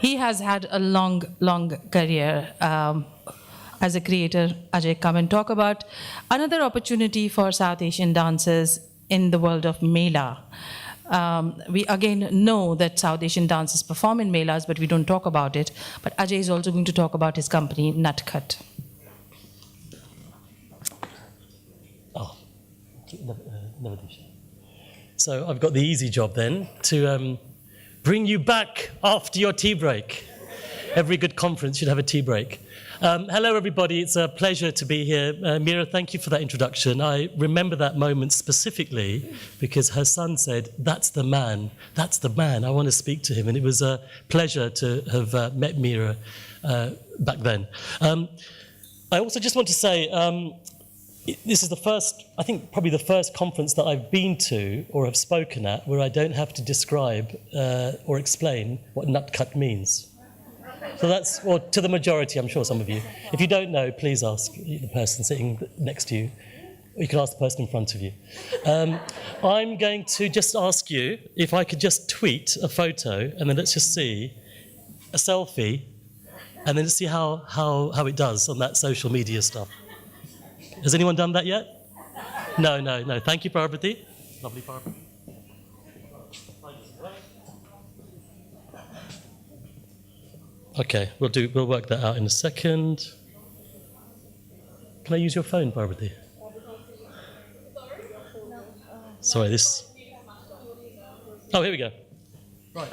He has had a long, long career as a creator. Ajay, come and talk about another opportunity for South Asian dancers in the world of Mela. We again know that South Asian dancers perform in Melas, but we don't talk about it. But Ajay is also going to talk about his company, Nutcut. Navadisha. So I've got the easy job then to bring you back after your tea break. Every good conference should have a tea break. Hello, everybody. It's a pleasure to be here. Mira, thank you for that introduction. I remember that moment specifically because her son said, "That's the man. That's the man. I want to speak to him." And it was a pleasure to have met Mira back then. I also just want to say, this is the first, I think probably the first conference that I've been to or have spoken at where I don't have to describe or explain what Nutcut means. So that's, well, to the majority, I'm sure some of you. If you don't know, please ask the person sitting next to you. Or you can ask the person in front of you. I'm going to just ask you if I could just tweet a photo, and then let's just see a selfie, and then let's see how it does on that social media stuff. Has anyone done that yet? No. Thank you, Parvati. Lovely, Parvati. Okay, we'll work that out in a second. Can I use your phone, Parvati? Sorry, this. Oh, here we go. Right.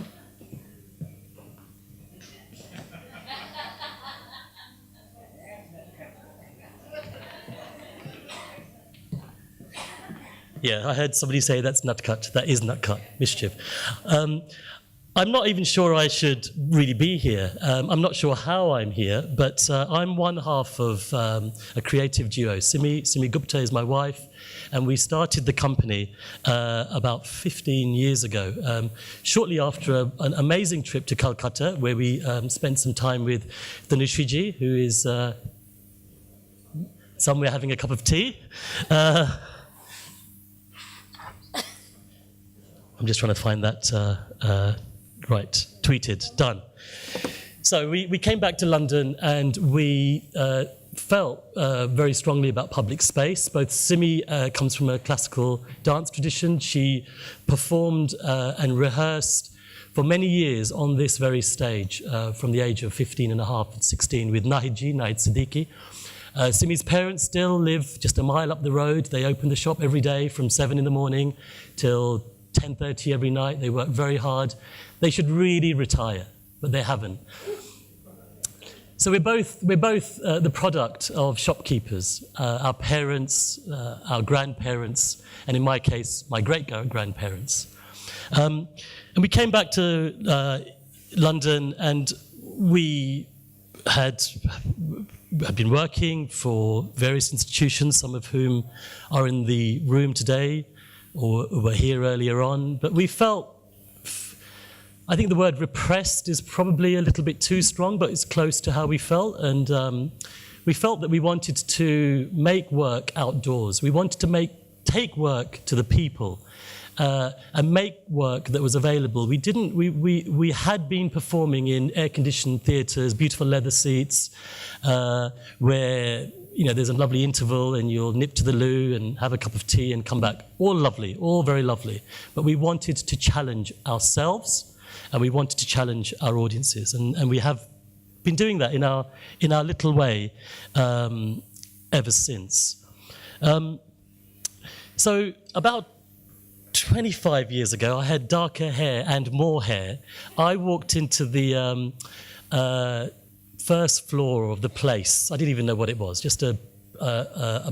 Yeah, I heard somebody say that's nutcut. That is nutcut, mischief. I'm not even sure I should really be here. I'm not sure how I'm here, but I'm one half of a creative duo. Simi Gupta is my wife, and we started the company about 15 years ago, shortly after an amazing trip to Calcutta, where we spent some time with Dhanushiji, who is somewhere having a cup of tea. I'm just trying to find that. Right, tweeted, done. So we came back to London, and we felt very strongly about public space. Both Simi comes from a classical dance tradition. She performed and rehearsed for many years on this very stage from the age of 15 and a half and 16 with Nahid Siddiqui. Simi's parents still live just a mile up the road. They open the shop every day from 7 in the morning till 10:30 every night. They work very hard. They should really retire, but they haven't. So we're both the product of shopkeepers, our parents, our grandparents, and in my case, my great-grandparents. And we came back to London, and we had been working for various institutions, some of whom are in the room today or were here earlier on, but we felt, I think the word repressed is probably a little bit too strong, but it's close to how we felt. And we felt that we wanted to make work outdoors. We wanted to take work to the people and make work that was available. We had been performing in air-conditioned theatres, beautiful leather seats, where there's a lovely interval and you'll nip to the loo and have a cup of tea and come back. All lovely, all very lovely. But we wanted to challenge ourselves, and we wanted to challenge our audiences, and we have been doing that in our little way ever since. So about 25 years ago, I had darker hair and more hair. I walked into the first floor of the place. I didn't even know what it was, just a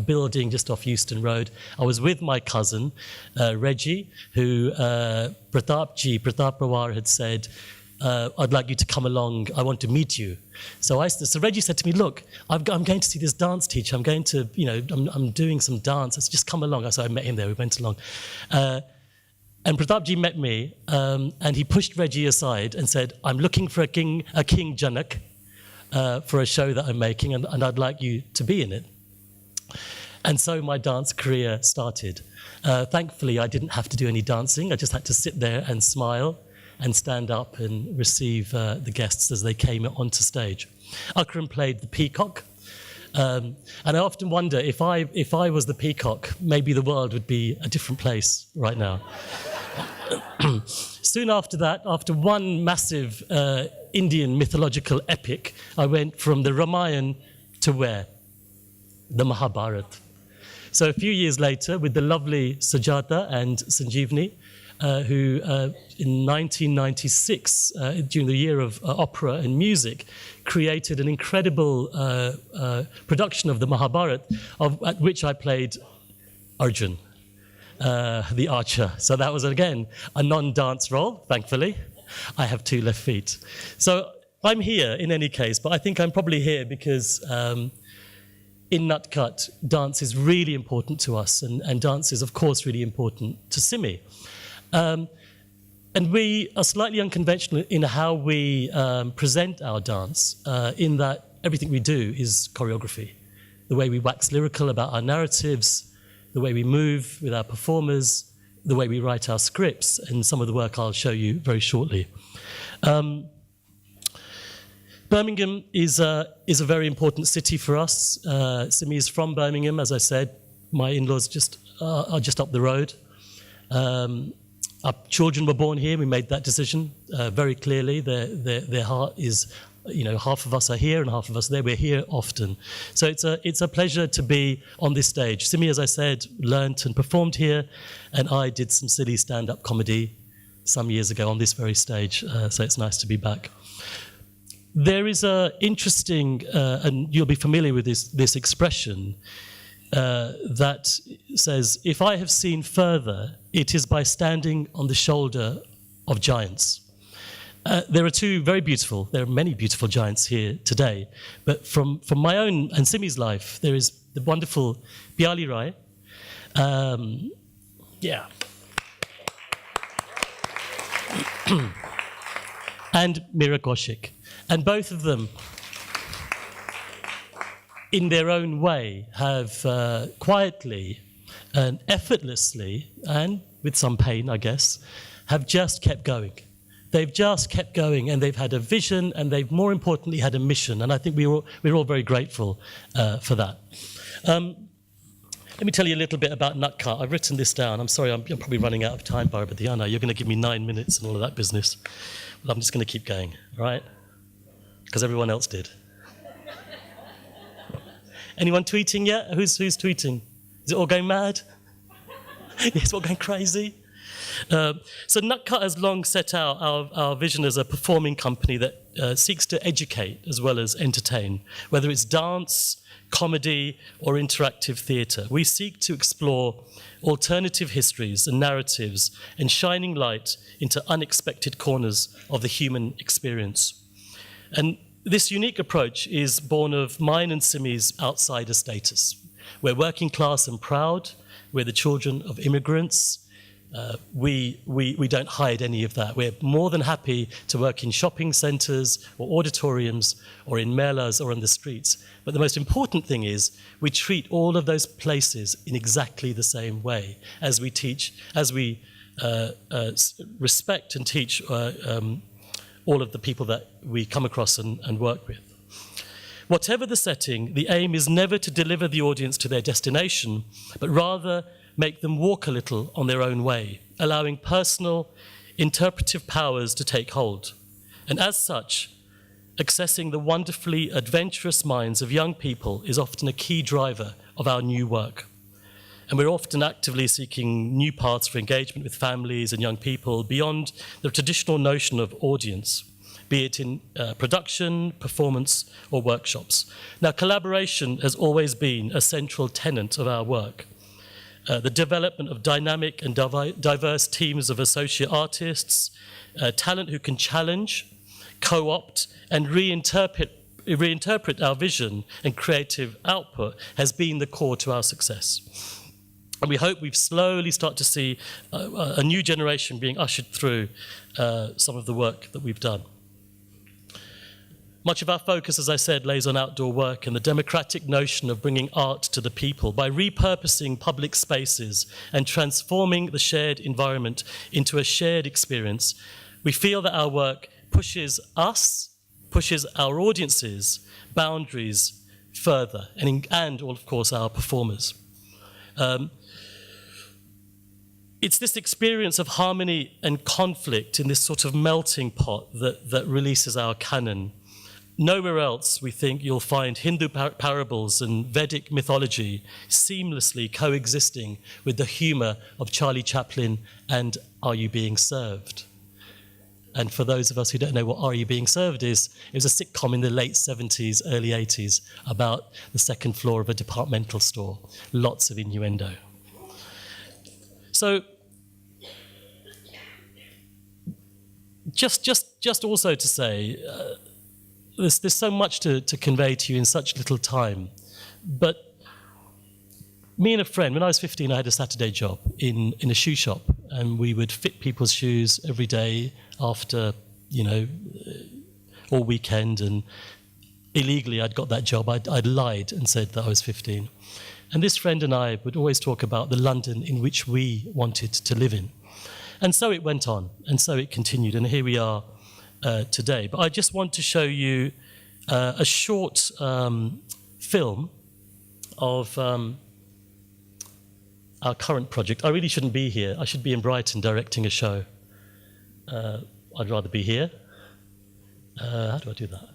building just off Euston Road. I was with my cousin, Reggie, who Pratap Pawar had said, I'd like you to come along, I want to meet you. So Reggie said to me, look, I'm going to see this dance teacher, I'm going to, I'm doing some dance, let's just come along. So I met him there, we went along. And Pratapji met me, and he pushed Reggie aside and said, I'm looking for a King Janak for a show that I'm making, and I'd like you to be in it. And so my dance career started. Thankfully, I didn't have to do any dancing. I just had to sit there and smile and stand up and receive the guests as they came onto stage. Akram played the peacock. And I often wonder if I was the peacock, maybe the world would be a different place right now. Soon after that, after one massive Indian mythological epic, I went from the Ramayana to where? The Mahabharata. So a few years later, with the lovely Sujata and Sanjeevani, who in 1996, during the year of opera and music, created an incredible production of the Mahabharata, at which I played Arjun, the archer. So that was, again, a non-dance role, thankfully. I have 2 left feet. So I'm here in any case, but I think I'm probably here because in Nutcut, dance is really important to us, and dance is, of course, really important to Simi. And we are slightly unconventional in how we present our dance, in that everything we do is choreography. The way we wax lyrical about our narratives, the way we move with our performers, the way we write our scripts, and some of the work I'll show you very shortly. Birmingham is a very important city for us. Simi is from Birmingham, as I said. My in-laws are just up the road. Our children were born here. We made that decision very clearly. Their heart is, half of us are here and half of us there. We're here often. So it's a pleasure to be on this stage. Simi, as I said, learnt and performed here, and I did some silly stand-up comedy some years ago on this very stage. So it's nice to be back. There is an interesting, and you'll be familiar with this expression, that says, if I have seen further, it is by standing on the shoulder of giants. There are many beautiful giants here today, but from my own and Simi's life, there is the wonderful Biali Rai. And Mira Kaushik. And both of them, in their own way, have quietly and effortlessly, and with some pain, I guess, have just kept going. They've just kept going, and they've had a vision, and they've, more importantly, had a mission. And I think we're all very grateful for that. Let me tell you a little bit about Nutcut. I've written this down. I'm sorry, I'm probably running out of time, Barbadiana. You're going to give me 9 minutes and all of that business. Well, I'm just going to keep going, all right? Because everyone else did. Anyone tweeting yet? Who's tweeting? Is it all going mad? It's all going crazy? So Nutcut has long set out our vision as a performing company that seeks to educate as well as entertain, whether it's dance, comedy, or interactive theatre. We seek to explore alternative histories and narratives and shining light into unexpected corners of the human experience. And this unique approach is born of mine and Simi's outsider status. We're working class and proud. We're the children of immigrants. We don't hide any of that. We're more than happy to work in shopping centres or auditoriums or in melas or on the streets. But the most important thing is we treat all of those places in exactly the same way as we teach, as we respect and teach all of the people that we come across and work with. Whatever the setting, the aim is never to deliver the audience to their destination, but rather make them walk a little on their own way, allowing personal, interpretive powers to take hold. And as such, accessing the wonderfully adventurous minds of young people is often a key driver of our new work. And we're often actively seeking new paths for engagement with families and young people beyond the traditional notion of audience, be it in production, performance, or workshops. Now, collaboration has always been a central tenet of our work. The development of dynamic and diverse teams of associate artists, talent who can challenge, co-opt, and reinterpret our vision and creative output has been the core to our success. And we hope we've slowly started to see a new generation being ushered through some of the work that we've done. Much of our focus, as I said, lays on outdoor work and the democratic notion of bringing art to the people by repurposing public spaces and transforming the shared environment into a shared experience. We feel that our work pushes our audiences' boundaries further, and of course, our performers. It's this experience of harmony and conflict in this sort of melting pot that releases our canon. Nowhere else, we think, you'll find Hindu parables and Vedic mythology seamlessly coexisting with the humour of Charlie Chaplin and Are You Being Served? And for those of us who don't know what Are You Being Served is, it was a sitcom in the late 70s, early 80s about the second floor of a departmental store. Lots of innuendo. So, just also to say, there's so much to convey to you in such little time. But me and a friend, when I was 15, I had a Saturday job in a shoe shop and we would fit people's shoes every day after, all weekend, and illegally I'd got that job. I'd lied and said that I was 15. And this friend and I would always talk about the London in which we wanted to live in. And so it went on, and so it continued, and here we are today. But I just want to show you a short film of our current project. I really shouldn't be here. I should be in Brighton directing a show. I'd rather be here. How do I do that?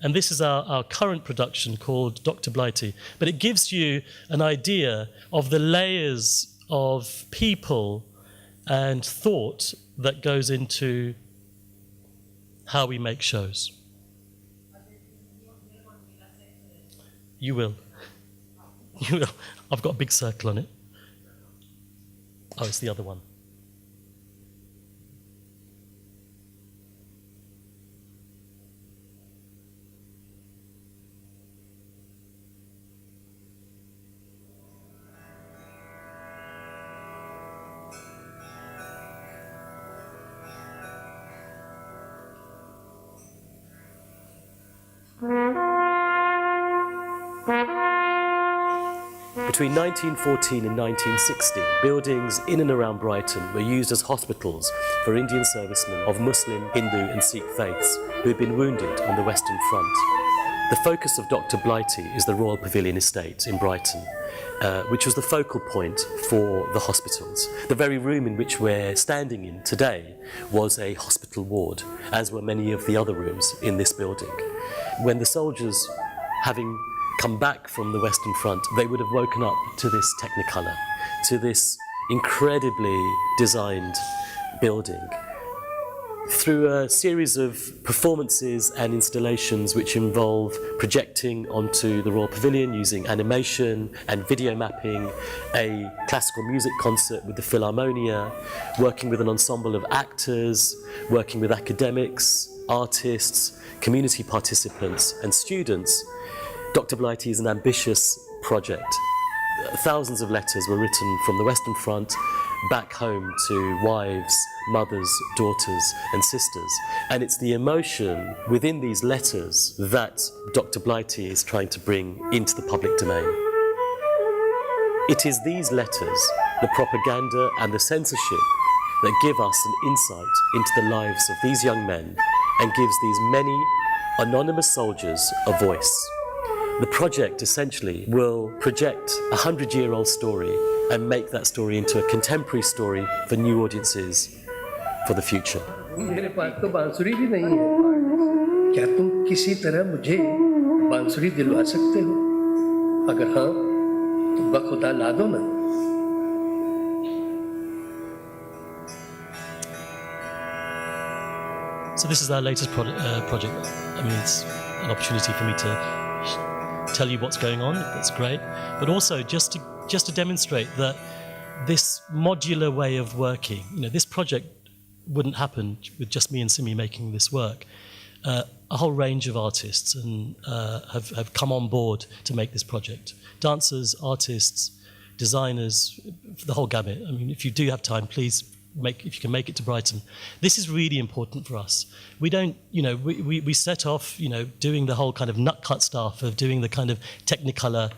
And this is our current production called Dr. Blighty. But it gives you an idea of the layers of people and thought that goes into how we make shows. You will. You will. I've got a big circle on it. Oh, it's the other one. Between 1914 and 1960, buildings in and around Brighton were used as hospitals for Indian servicemen of Muslim, Hindu and Sikh faiths who had been wounded on the Western Front. The focus of Dr. Blighty is the Royal Pavilion Estate in Brighton, which was the focal point for the hospitals. The very room in which we're standing in today was a hospital ward, as were many of the other rooms in this building. When the soldiers, having come back from the Western Front, they would have woken up to this Technicolor, to this incredibly designed building. Through a series of performances and installations which involve projecting onto the Royal Pavilion using animation and video mapping, a classical music concert with the Philharmonia, working with an ensemble of actors, working with academics, artists, community participants and students, Dr. Blighty is an ambitious project. Thousands of letters were written from the Western Front back home to wives, mothers, daughters and sisters. And it's the emotion within these letters that Dr. Blighty is trying to bring into the public domain. It is these letters, the propaganda and the censorship, that give us an insight into the lives of these young men and gives these many anonymous soldiers a voice. The project essentially will project a 100-year-old story and make that story into a contemporary story for new audiences for the future. मेरे पास तो बांसुरी भी नहीं है। क्या तुम किसी तरह मुझे बांसुरी दिलवा सकते हो? अगर हाँ, तो बखुदा ला दो ना। So this is our latest project. I mean, it's an opportunity for me to tell you what's going on. That's great, but also just to demonstrate that this modular way of working, this project wouldn't happen with just me and Simi making this work. A whole range of artists and have come on board to make this project. Dancers, artists, designers, the whole gamut. I mean, if you do have time, please if you can make it to Brighton. This is really important for us. We don't, we set off, doing the whole kind of nut-cut stuff of doing the kind of Technicolor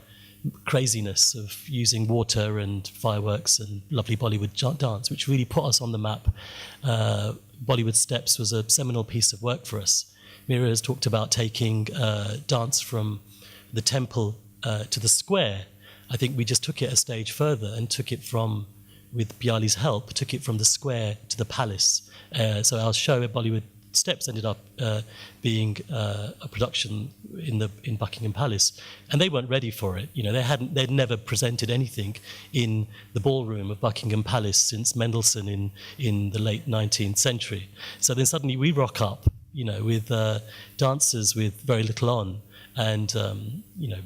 craziness of using water and fireworks and lovely Bollywood dance, which really put us on the map. Bollywood Steps was a seminal piece of work for us. Mira has talked about taking dance from the temple to the square. I think we just took it a stage further and took it from, with Bialy's help, took it from the square to the palace. So our show at Bollywood Steps ended up being a production in Buckingham Palace, and they weren't ready for it. They'd never presented anything in the ballroom of Buckingham Palace since Mendelssohn in the late 19th century. So then suddenly we rock up, with dancers with very little on, and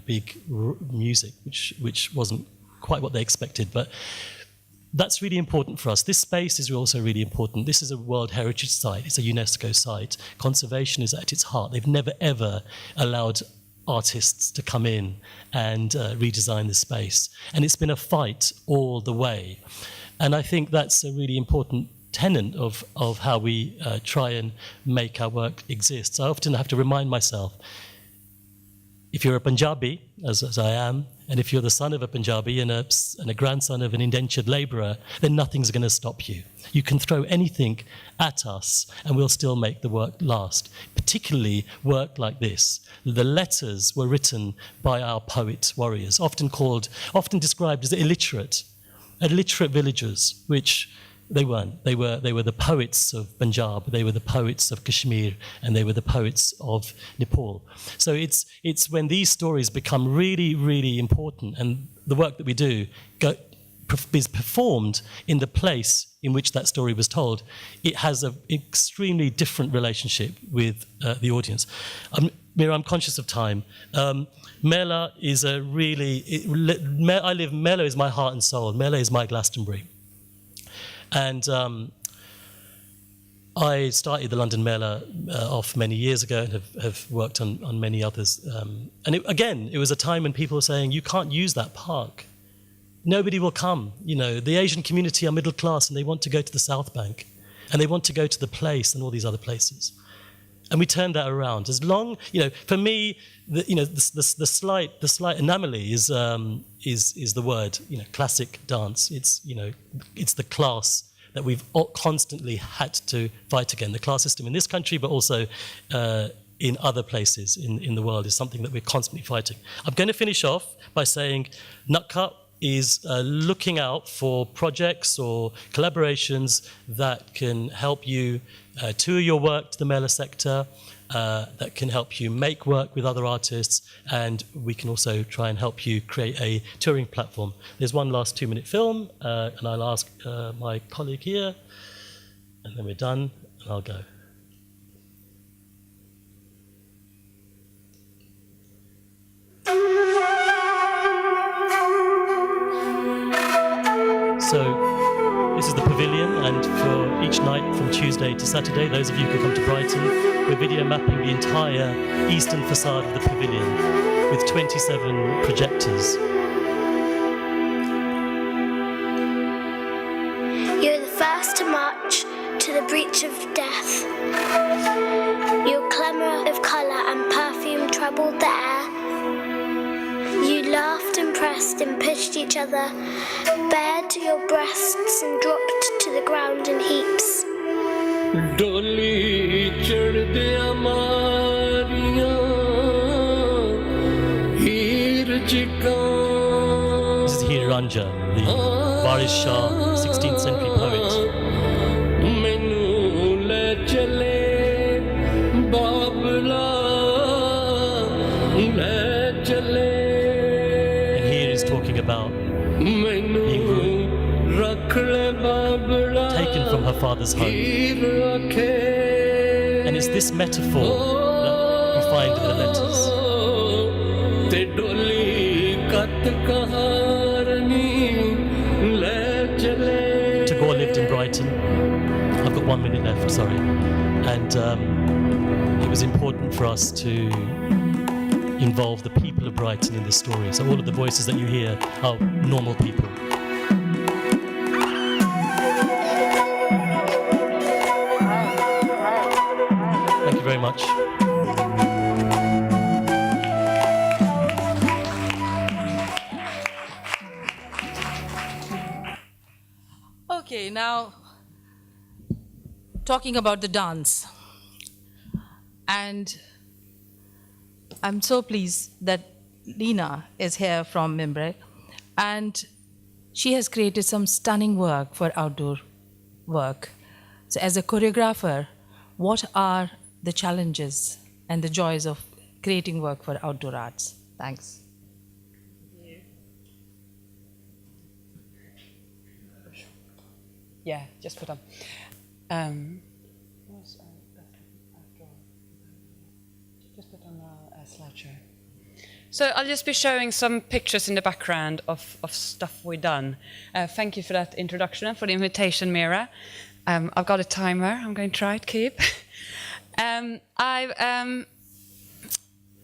big music, which wasn't quite what they expected, but. That's really important for us. This space is also really important. This is a World Heritage Site. It's a UNESCO site. Conservation is at its heart. They've never, ever allowed artists to come in and redesign the space. And it's been a fight all the way. And I think that's a really important tenet of how we try and make our work exist. So I often have to remind myself, if you're a Punjabi, as I am, and if you're the son of a Punjabi and a grandson of an indentured labourer, then nothing's going to stop you. You can throw anything at us and we'll still make the work last, particularly work like this. The letters were written by our poet warriors, often described as illiterate villagers, which they weren't. They were the poets of Punjab, they were the poets of Kashmir, and they were the poets of Nepal. So it's when these stories become really, really important, and the work that we do is performed in the place in which that story was told, it has an extremely different relationship with the audience. Mira, I'm conscious of time. Mela is Mela is my heart and soul. Mela is my Glastonbury. And I started the London Mela off many years ago and have worked on many others. And it was a time when people were saying, you can't use that park. Nobody will come. You know, the Asian community are middle class and they want to go to the South Bank and they want to go to the Place and all these other places. And we turned that around. As long, for me, the slight anomaly is the word, classic dance. It's the class that we've constantly had to fight against. The class system in this country, but also in other places in the world, is something that we're constantly fighting. I'm going to finish off by saying Nutcut is looking out for projects or collaborations that can help you tour your work to the Mela sector, that can help you make work with other artists, and we can also try and help you create a touring platform. There's one last 2-minute film, and I'll ask my colleague here, and then we're done, and I'll go. So this is the pavilion, and for each night from Tuesday to Saturday, those of you who can come to Brighton, we're video mapping the entire eastern facade of the pavilion with 27 projectors. You're the first to march to the breach of death. Your clamour of colour and perfume troubled the air. You laughed and pressed and pushed each other, bared to your breasts and dropped to the ground in heaps. This is Hiranja, the Varis Shah, 16th century poet. About being taken from her father's home. And it's this metaphor that you find in the letters. Tagore lived in Brighton. I've got 1 minute left, sorry. And it was important for us to involve the people of Brighton in this story. So all of the voices that you hear are normal people. Thank you very much. Okay, now talking about the dance. And I'm so pleased that Lina is here from Mimbre, and she has created some stunning work for outdoor work. So as a choreographer, what are the challenges and the joys of creating work for outdoor arts? Thanks. Yeah, just put on. Just put on a slideshow. So I'll just be showing some pictures in the background of stuff we've done. Thank you for that introduction and for the invitation, Mira. I've got a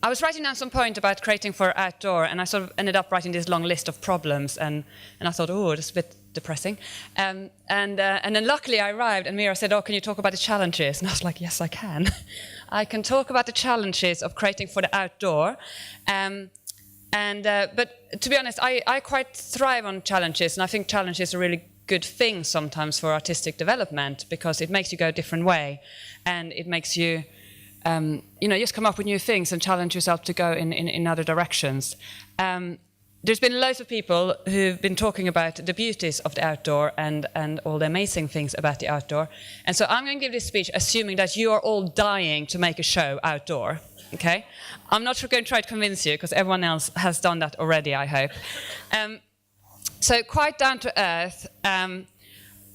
I was writing down some point about creating for outdoor, and I sort of ended up writing this long list of problems, and I thought, oh, it's a bit depressing. And then luckily I arrived, and Mira said, oh, can you talk about the challenges? And I was like, yes, I can. I can talk about the challenges of creating for the outdoor. But to be honest, I quite thrive on challenges, and I think challenges are a really good thing sometimes for artistic development, because it makes you go a different way, and it makes you just come up with new things and challenge yourself to go in other directions. There's been loads of people who've been talking about the beauties of the outdoor and all the amazing things about the outdoor. And so I'm going to give this speech assuming that you are all dying to make a show outdoor, okay? I'm not going to try to convince you, because everyone else has done that already, I hope. So quite down to earth, I'm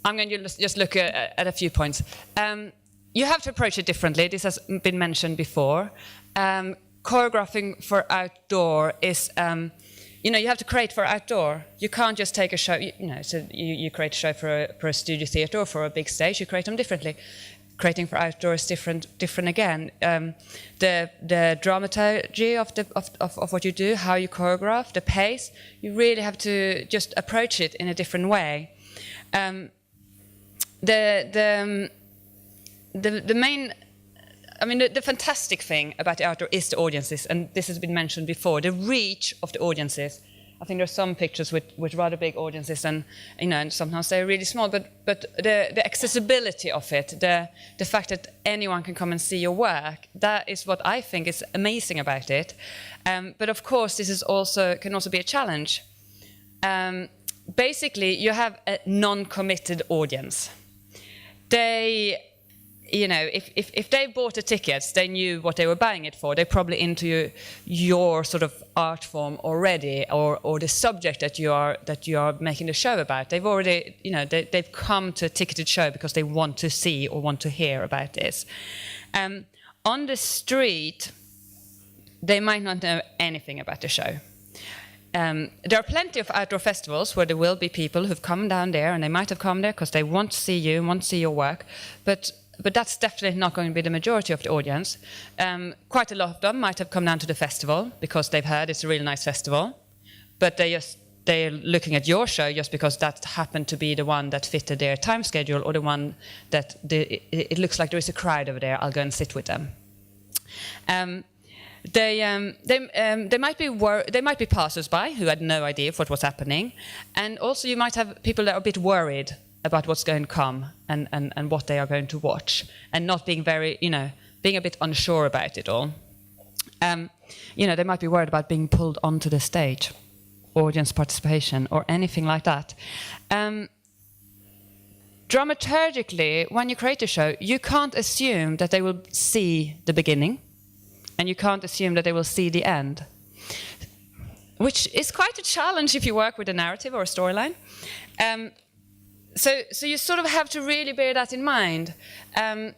going to just look at a few points. You have to approach it differently. This has been mentioned before. Choreographing for outdoor is, you have to create for outdoor. You can't just take a show, so you create a show for a studio theatre or for a big stage, you create them differently. Creating for outdoor is different again. The dramaturgy of what you do, how you choreograph, the pace, you really have to just approach it in a different way. The fantastic thing about the outdoor is the audiences, and this has been mentioned before, the reach of the audiences. I think there's some pictures with rather big audiences, and and sometimes they're really small, but the accessibility of it, the fact that anyone can come and see your work, that is what I think is amazing about it. But of course, this can also be a challenge. Basically, you have a non-committed audience. If they bought the tickets, they knew what they were buying it for. They're probably into your sort of art form already, or the subject that you are making the show about. They've already, they've come to a ticketed show because they want to see or want to hear about this. On the street, they might not know anything about the show. There are plenty of outdoor festivals where there will be people who've come down there, and they might have come there because they want to see you and want to see your work, but that's definitely not going to be the majority of the audience. Quite a lot of them might have come down to the festival because they've heard it's a really nice festival, but they're looking at your show just because that happened to be the one that fitted their time schedule, or the one that it looks like there is a crowd over there, I'll go and sit with them. They might be passers-by who had no idea of what was happening, and also you might have people that are a bit worried about what's going to come and what they are going to watch, and not being very, being a bit unsure about it all. They might be worried about being pulled onto the stage, audience participation, or anything like that. Dramaturgically, when you create a show, you can't assume that they will see the beginning, and you can't assume that they will see the end, which is quite a challenge if you work with a narrative or a storyline. So you sort of have to really bear that in mind. I'm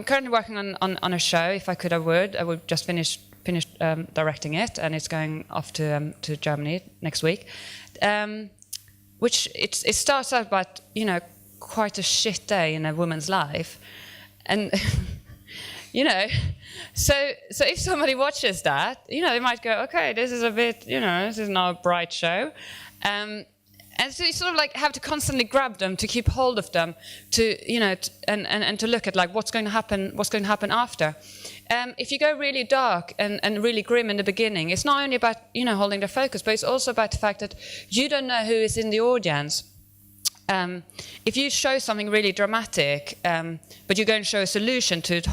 currently working on a show. If I could, I would just finish directing it, and it's going off to Germany next week. Which it starts out about quite a shit day in a woman's life, and So if somebody watches that, they might go, okay, this is a bit, this is not a bright show. And so you sort of like have to constantly grab them, to keep hold of them, to and to look at like what's going to happen after. If you go really dark and really grim in the beginning, it's not only about holding their focus, but it's also about the fact that you don't know who is in the audience. If you show something really dramatic, but you're going to show a solution to it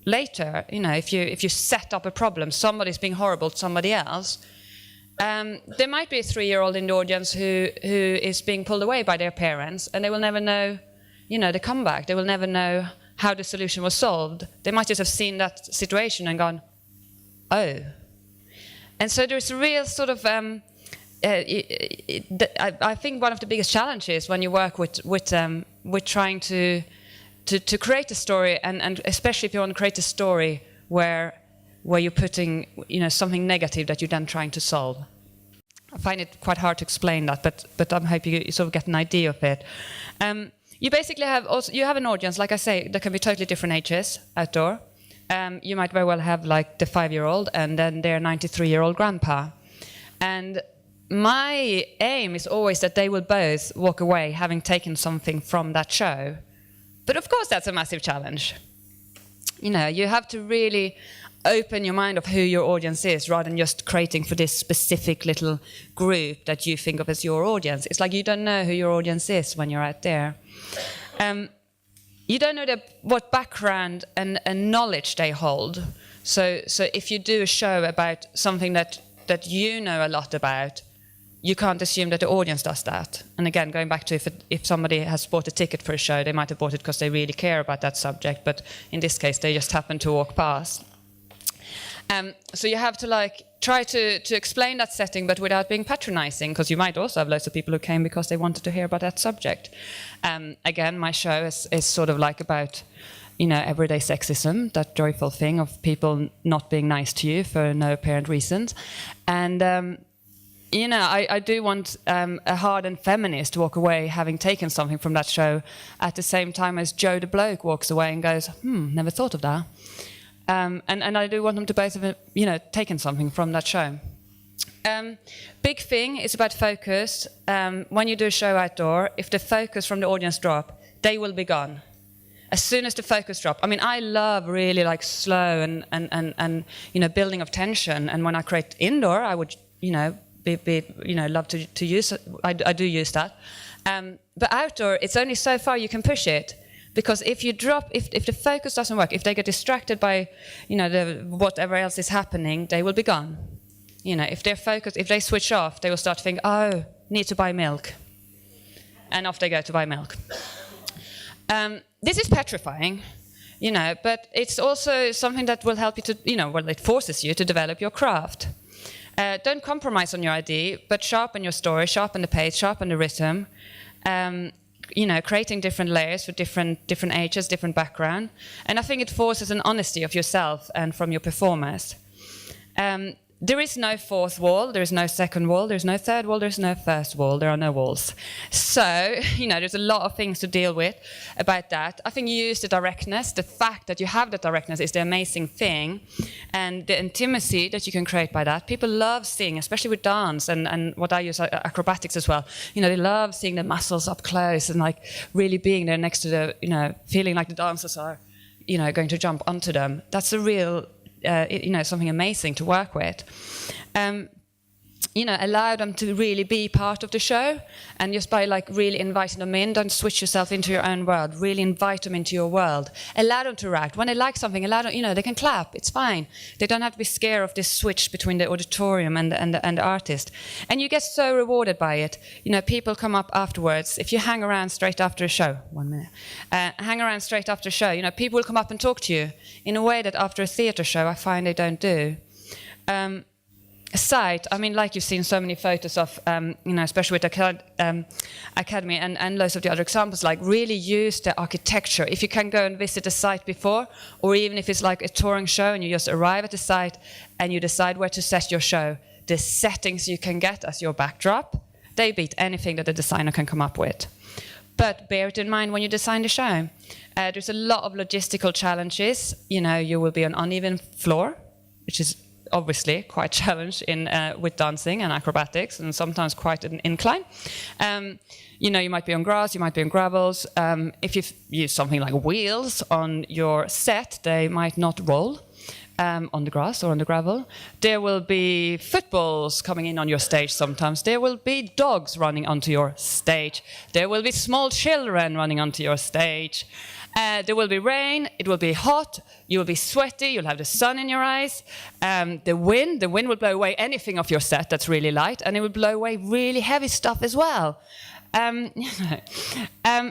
later, if you set up a problem, somebody's being horrible to somebody else. There might be a 3-year-old in the audience who is being pulled away by their parents, and they will never know, the comeback. They will never know how the solution was solved. They might just have seen that situation and gone, oh. And so there's a real sort of, I think one of the biggest challenges when you work with trying to create a story, and especially if you want to create a story where you're putting something negative that you're then trying to solve. I find it quite hard to explain that, but I'm hoping you sort of get an idea of it. You basically have an audience, like I say, that can be totally different ages outdoor. you might very well have like the 5-year-old and then their 93-year-old grandpa. And my aim is always that they will both walk away having taken something from that show. But of course that's a massive challenge. You know, you have to really open your mind of who your audience is rather than just creating for this specific little group that you think of as your audience. It's like you don't know who your audience is when you're out there. You don't know what background and knowledge they hold. So if you do a show about something that you know a lot about, you can't assume that the audience does that. And again, going back to if somebody has bought a ticket for a show, they might have bought it because they really care about that subject, but in this case, they just happen to walk past. So you have to like try to explain that setting, but without being patronizing, because you might also have loads of people who came because they wanted to hear about that subject. Again, my show is sort of like about, you know, everyday sexism, that joyful thing of people not being nice to you for no apparent reasons. And, you know, I do want a hardened feminist to walk away having taken something from that show at the same time as Joe the bloke walks away and goes, never thought of that. And I do want them to both have, you know, taken something from that show. Big thing is about focus. When you do a show outdoor, if the focus from the audience drop, they will be gone. As soon as the focus drop. I mean, I love really like slow and you know, building of tension. And when I create indoor, I would, you know, love to use. I do use that. But outdoor, it's only so far you can push it. Because if you drop, if the focus doesn't work, if they get distracted by, you know, whatever else is happening, they will be gone. You know, if they're focused, if they switch off, they will start to think, oh, need to buy milk. And off they go to buy milk. This is petrifying, you know, but it's also something that will help you to, you know, well, it forces you to develop your craft. Don't compromise on your idea, but sharpen your story, sharpen the pace, sharpen the rhythm. You know, creating different layers for different ages, different background. And I think it forces an honesty of yourself and from your performers. There is no fourth wall, there is no second wall, there is no third wall, there is no first wall, there are no walls. So, you know, there's a lot of things to deal with about that. I think you use the directness, the fact that you have the directness is the amazing thing, and the intimacy that you can create by that. People love seeing, especially with dance and what I use, acrobatics as well. You know, they love seeing the muscles up close and like really being there next to the, you know, feeling like the dancers are, you know, going to jump onto them. That's a real, you know, something amazing to work with. You know, allow them to really be part of the show, and just by like really inviting them in, don't switch yourself into your own world, really invite them into your world. Allow them to react. When they like something, allow them, you know, they can clap, it's fine. They don't have to be scared of this switch between the auditorium and the artist. And you get so rewarded by it. You know, people come up afterwards. If you hang around straight after a show, 1 minute, hang around straight after a show, you know, people will come up and talk to you in a way that after a theatre show, I find they don't do. Site, I mean, like you've seen so many photos of, you know, especially with Akademi and loads of the other examples, like really use the architecture. If you can go and visit a site before, or even if it's like a touring show and you just arrive at the site and you decide where to set your show, the settings you can get as your backdrop, they beat anything that the designer can come up with. But bear it in mind when you design the show. There's a lot of logistical challenges. You know, you will be on uneven floor, which is obviously quite challenged in with dancing and acrobatics, and sometimes quite an incline. You know, you might be on grass, you might be on gravels. If you use something like wheels on your set, they might not roll on the grass or on the gravel. There will be footballs coming in on your stage sometimes. There will be dogs running onto your stage. There will be small children running onto your stage. There will be rain, it will be hot, you will be sweaty, you'll have the sun in your eyes. The wind will blow away anything off your set that's really light, and it will blow away really heavy stuff as well.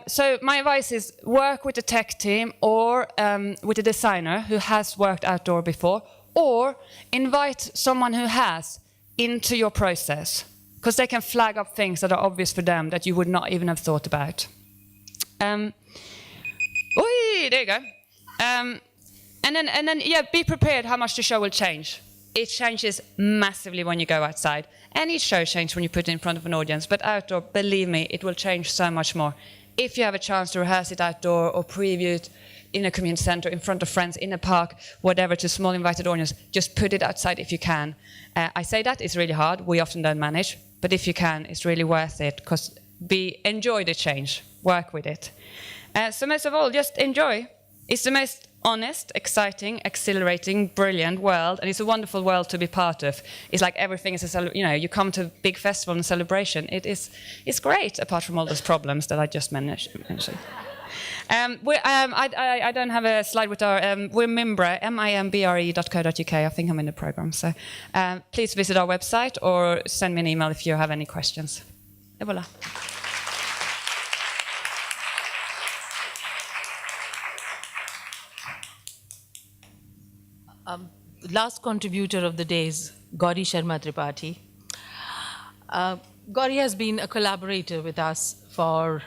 So my advice is work with the tech team or with a designer who has worked outdoor before, or invite someone who has into your process, because they can flag up things that are obvious for them that you would not even have thought about. There you go. And then, yeah, be prepared how much the show will change. It changes massively when you go outside. Any show changes when you put it in front of an audience, but outdoor, believe me, it will change so much more. If you have a chance to rehearse it outdoor or preview it in a community center, in front of friends, in a park, whatever, to small invited audience. Just put it outside if you can. I say that, it's really hard. We often don't manage. But if you can, it's really worth it, because enjoy the change, work with it. So most of all, just enjoy. It's the most honest, exciting, exhilarating, brilliant world, and it's a wonderful world to be part of. It's like everything is you come to a big festival and celebration. It's great, apart from all those problems that I just mentioned. I don't have a slide with our, we're Mimbre, mimbre.co.uk. I think I'm in the program. So please visit our website or send me an email if you have any questions. Et voilà. Last contributor of the day is Gauri Sharma Tripathi. Gauri has been a collaborator with us for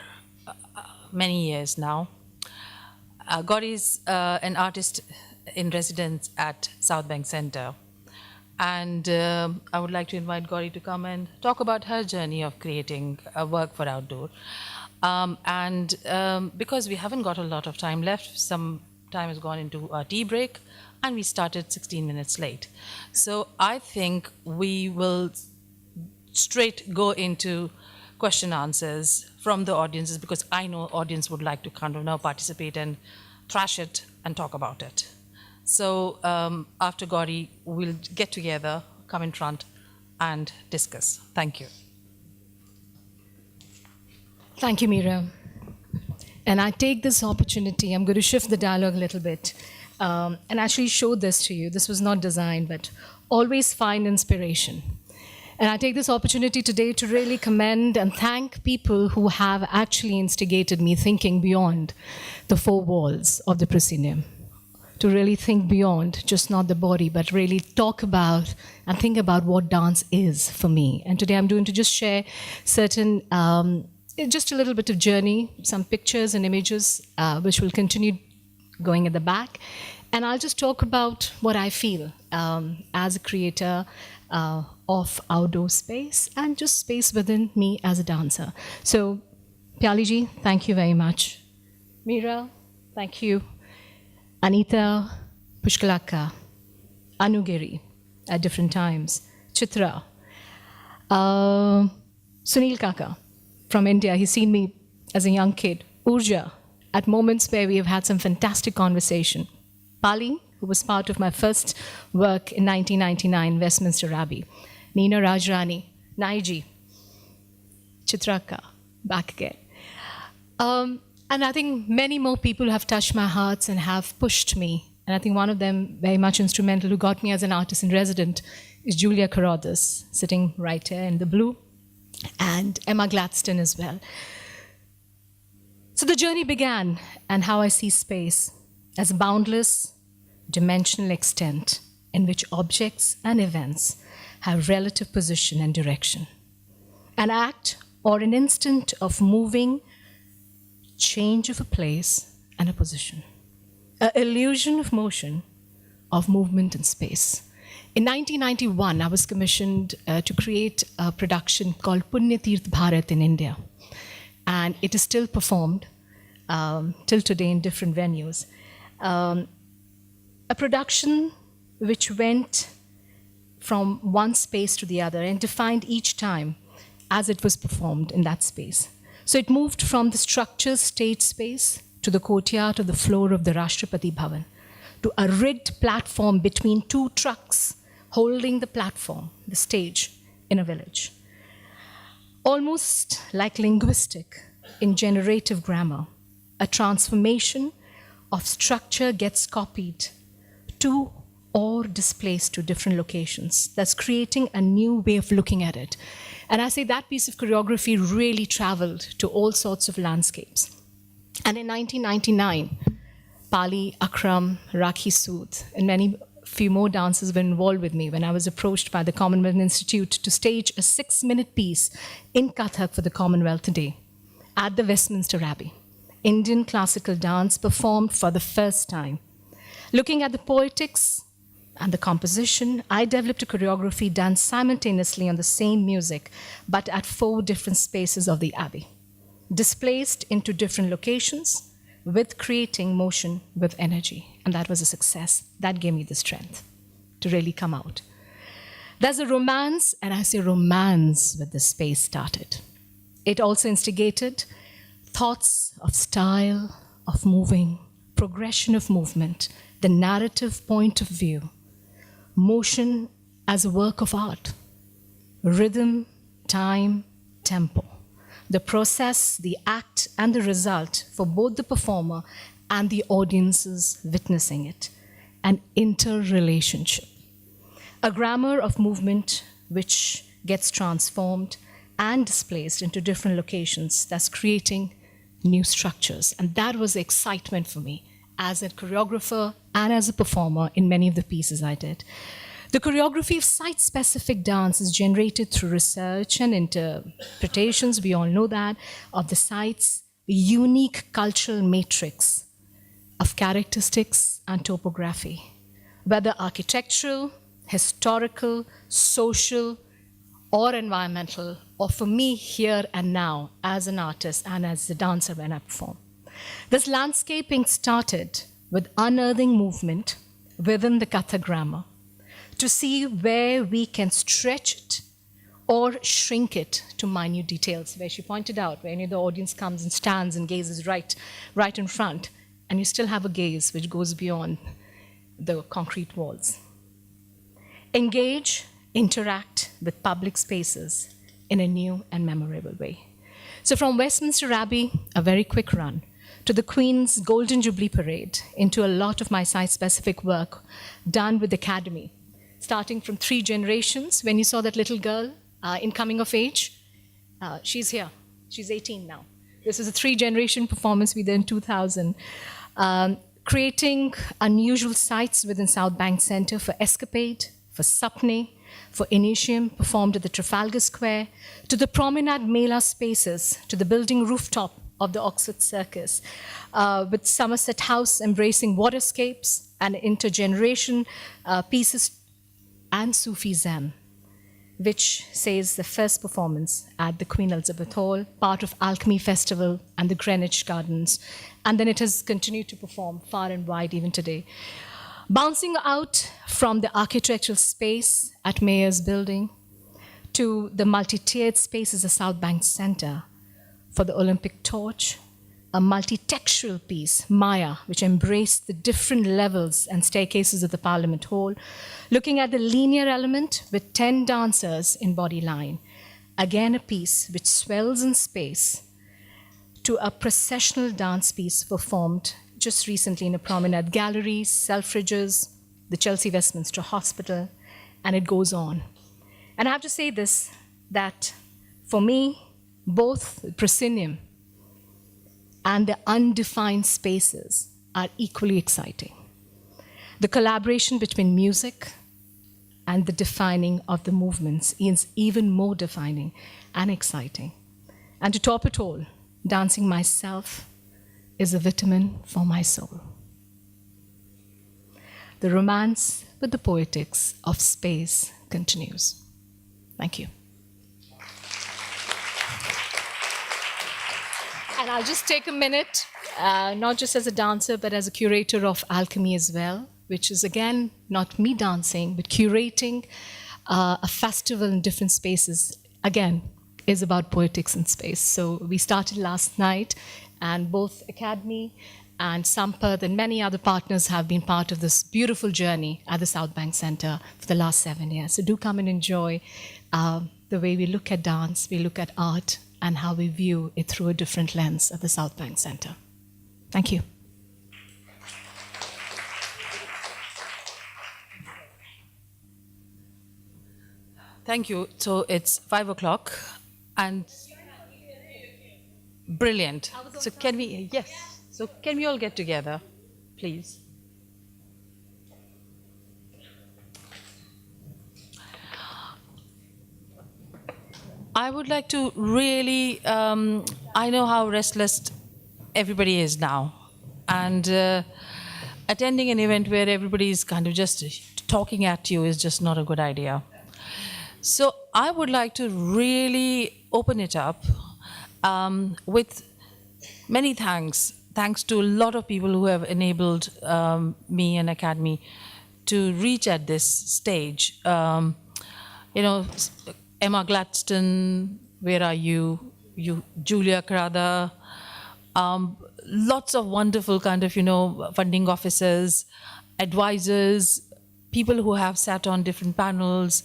many years now. Gauri is an artist in residence at South Bank Centre. And I would like to invite Gauri to come and talk about her journey of creating work for outdoor. Because we haven't got a lot of time left, some time has gone into our tea break, and we started 16 minutes late. So I think we will straight go into question answers from the audiences, because I know audience would like to kind of now participate and thrash it and talk about it. So after Gauri, we'll get together, come in front and discuss. Thank you. Thank you, Mira. And I take this opportunity, I'm going to shift the dialogue a little bit and actually show this to you. This was not designed, but always find inspiration. And I take this opportunity today to really commend and thank people who have actually instigated me thinking beyond the four walls of the proscenium, to really think beyond just not the body, but really talk about and think about what dance is for me. And today I'm going to just share certain, just a little bit of journey, some pictures and images, which will continue going at the back. And I'll just talk about what I feel as a creator of outdoor space and just space within me as a dancer. So, Pyali ji, thank you very much. Mira, thank you. Anita, Pushkalaka, Anugiri at different times, Chitra, Sunil Kaka from India, he's seen me as a young kid, Urja, at moments where we have had some fantastic conversation, Pali, who was part of my first work in 1999, Westminster Abbey, Nina Rajrani, Naiji, Chitraka, back again. And I think many more people have touched my hearts and have pushed me. And I think one of them, very much instrumental, who got me as an artist in resident, is Julia Carrodus, sitting right here in the blue, and Emma Gladstone as well. So the journey began, and how I see space as a boundless, dimensional extent in which objects and events have relative position and direction. An act or an instant of moving, change of a place and a position. An illusion of motion, of movement in space. In 1991, I was commissioned to create a production called Punya Tirth Bharat in India. And it is still performed till today in different venues. A production which went from one space to the other and defined each time as it was performed in that space. So it moved from the structured stage space to the courtyard or the floor of the Rashtrapati Bhavan, to a rigged platform between two trucks holding the platform, the stage, in a village. Almost like linguistic in generative grammar, a transformation of structure gets copied to or displaced to different locations. That's creating a new way of looking at it. And I say that piece of choreography really traveled to all sorts of landscapes. And in 1999, Pali, Akram, Rakhi Sood, and few more dancers were involved with me when I was approached by the Commonwealth Institute to stage a 6-minute piece in Kathak for the Commonwealth Day at the Westminster Abbey. Indian classical dance performed for the first time. Looking at the poetics and the composition, I developed a choreography done simultaneously on the same music, but at 4 different spaces of the Abbey, displaced into different locations, with creating motion with energy. And that was a success. That gave me the strength to really come out. There's a romance, and I say romance, with the space started. It also instigated thoughts of style, of moving, progression of movement, the narrative point of view, motion as a work of art, rhythm, time, tempo, the process, the act, and the result for both the performer and the audiences witnessing it, an interrelationship, a grammar of movement which gets transformed and displaced into different locations, thus creating new structures. And that was the excitement for me as a choreographer and as a performer in many of the pieces I did. The choreography of site-specific dance is generated through research and interpretations, we all know that, of the site's unique cultural matrix of characteristics and topography, whether architectural, historical, social, or environmental, or for me here and now as an artist and as a dancer when I perform. This landscaping started with unearthing movement within the Kathak grammar to see where we can stretch it or shrink it to minute details, where she pointed out, where the audience comes and stands and gazes right in front, and you still have a gaze which goes beyond the concrete walls. Engage, interact with public spaces in a new and memorable way. So from Westminster Abbey, a very quick run, to the Queen's Golden Jubilee Parade, into a lot of my site-specific work done with Akademi, starting from 3 generations. When you saw that little girl in coming of age, she's here. She's 18 now. This is a 3-generation performance we did in 2000. Creating unusual sites within South Bank Centre for Escapade, for Sapne, for Initium, performed at the Trafalgar Square, to the promenade Mela spaces, to the building rooftop of the Oxford Circus, with Somerset House embracing waterscapes and intergeneration pieces, and Sufi Zen, which says the first performance at the Queen Elizabeth Hall, part of Alchemy Festival and the Greenwich Gardens, and then it has continued to perform far and wide even today. Bouncing out from the architectural space at Mayor's Building to the multi-tiered spaces of South Bank Centre for the Olympic Torch, a multi-textual piece, Maya, which embraced the different levels and staircases of the Parliament Hall, looking at the linear element with 10 dancers in body line. Again, a piece which swells in space to a processional dance piece performed just recently in a promenade gallery, Selfridges, the Chelsea Westminster Hospital, and it goes on. And I have to say this, that for me, both proscenium and the undefined spaces are equally exciting. The collaboration between music and the defining of the movements is even more defining and exciting. And to top it all, dancing myself is a vitamin for my soul. The romance with the poetics of space continues. Thank you. And I'll just take a minute, not just as a dancer, but as a curator of Alchemy as well, which is, again, not me dancing, but curating a festival in different spaces, again, is about poetics in space. So we started last night, and both Akademi and Sampad and many other partners have been part of this beautiful journey at the South Bank Centre for the last 7 years. So do come and enjoy the way we look at dance, we look at art, and how we view it through a different lens at the South Bank Centre. Thank you. Thank you. So it's 5 o'clock, and brilliant. So can we, yes. So can we all get together, please? I would like to really, I know how restless everybody is now. And attending an event where everybody is kind of just talking at you is just not a good idea. So I would like to really open it up with many thanks thanks to a lot of people who have enabled me and Akademi to reach at this stage. You know, Emma Gladstone, where are you? Julia Crada, lots of wonderful kind of, you know, funding officers, advisors, people who have sat on different panels,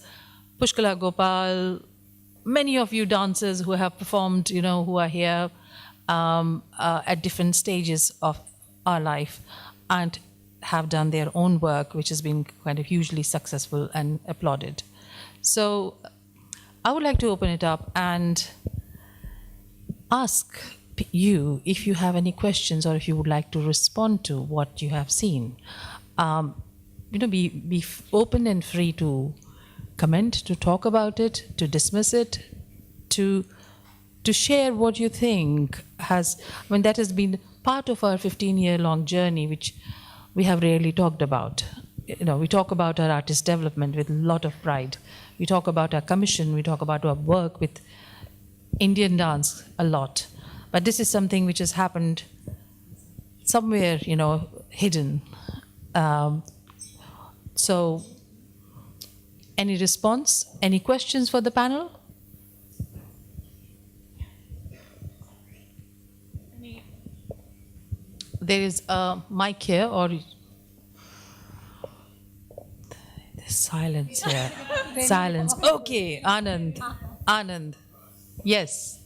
Pushkala Gopal, many of you dancers who have performed, you know, who are here at different stages of our life and have done their own work, which has been kind of hugely successful and applauded. So I would like to open it up and ask you if you have any questions or if you would like to respond to what you have seen. You know, be open and free to comment, to talk about it, to dismiss it, to share what you think has, I mean, that has been part of our 15-year-long journey, which we have rarely talked about. You know, we talk about our artist development with a lot of pride. We talk about our commission, we talk about our work with Indian dance a lot. But this is something which has happened somewhere, you know, hidden. So, any response? Any questions for the panel? There is a mic here, or there's silence here. Silence. Okay, Anand. Anand. Yes.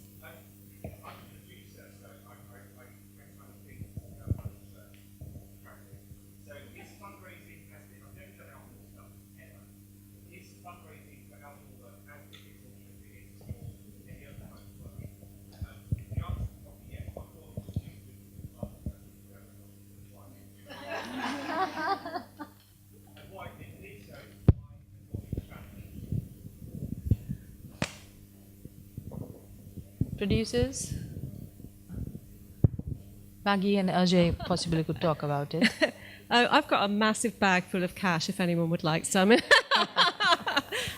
Producers? Maggie and Ajay possibly could talk about it. I've got a massive bag full of cash if anyone would like some. And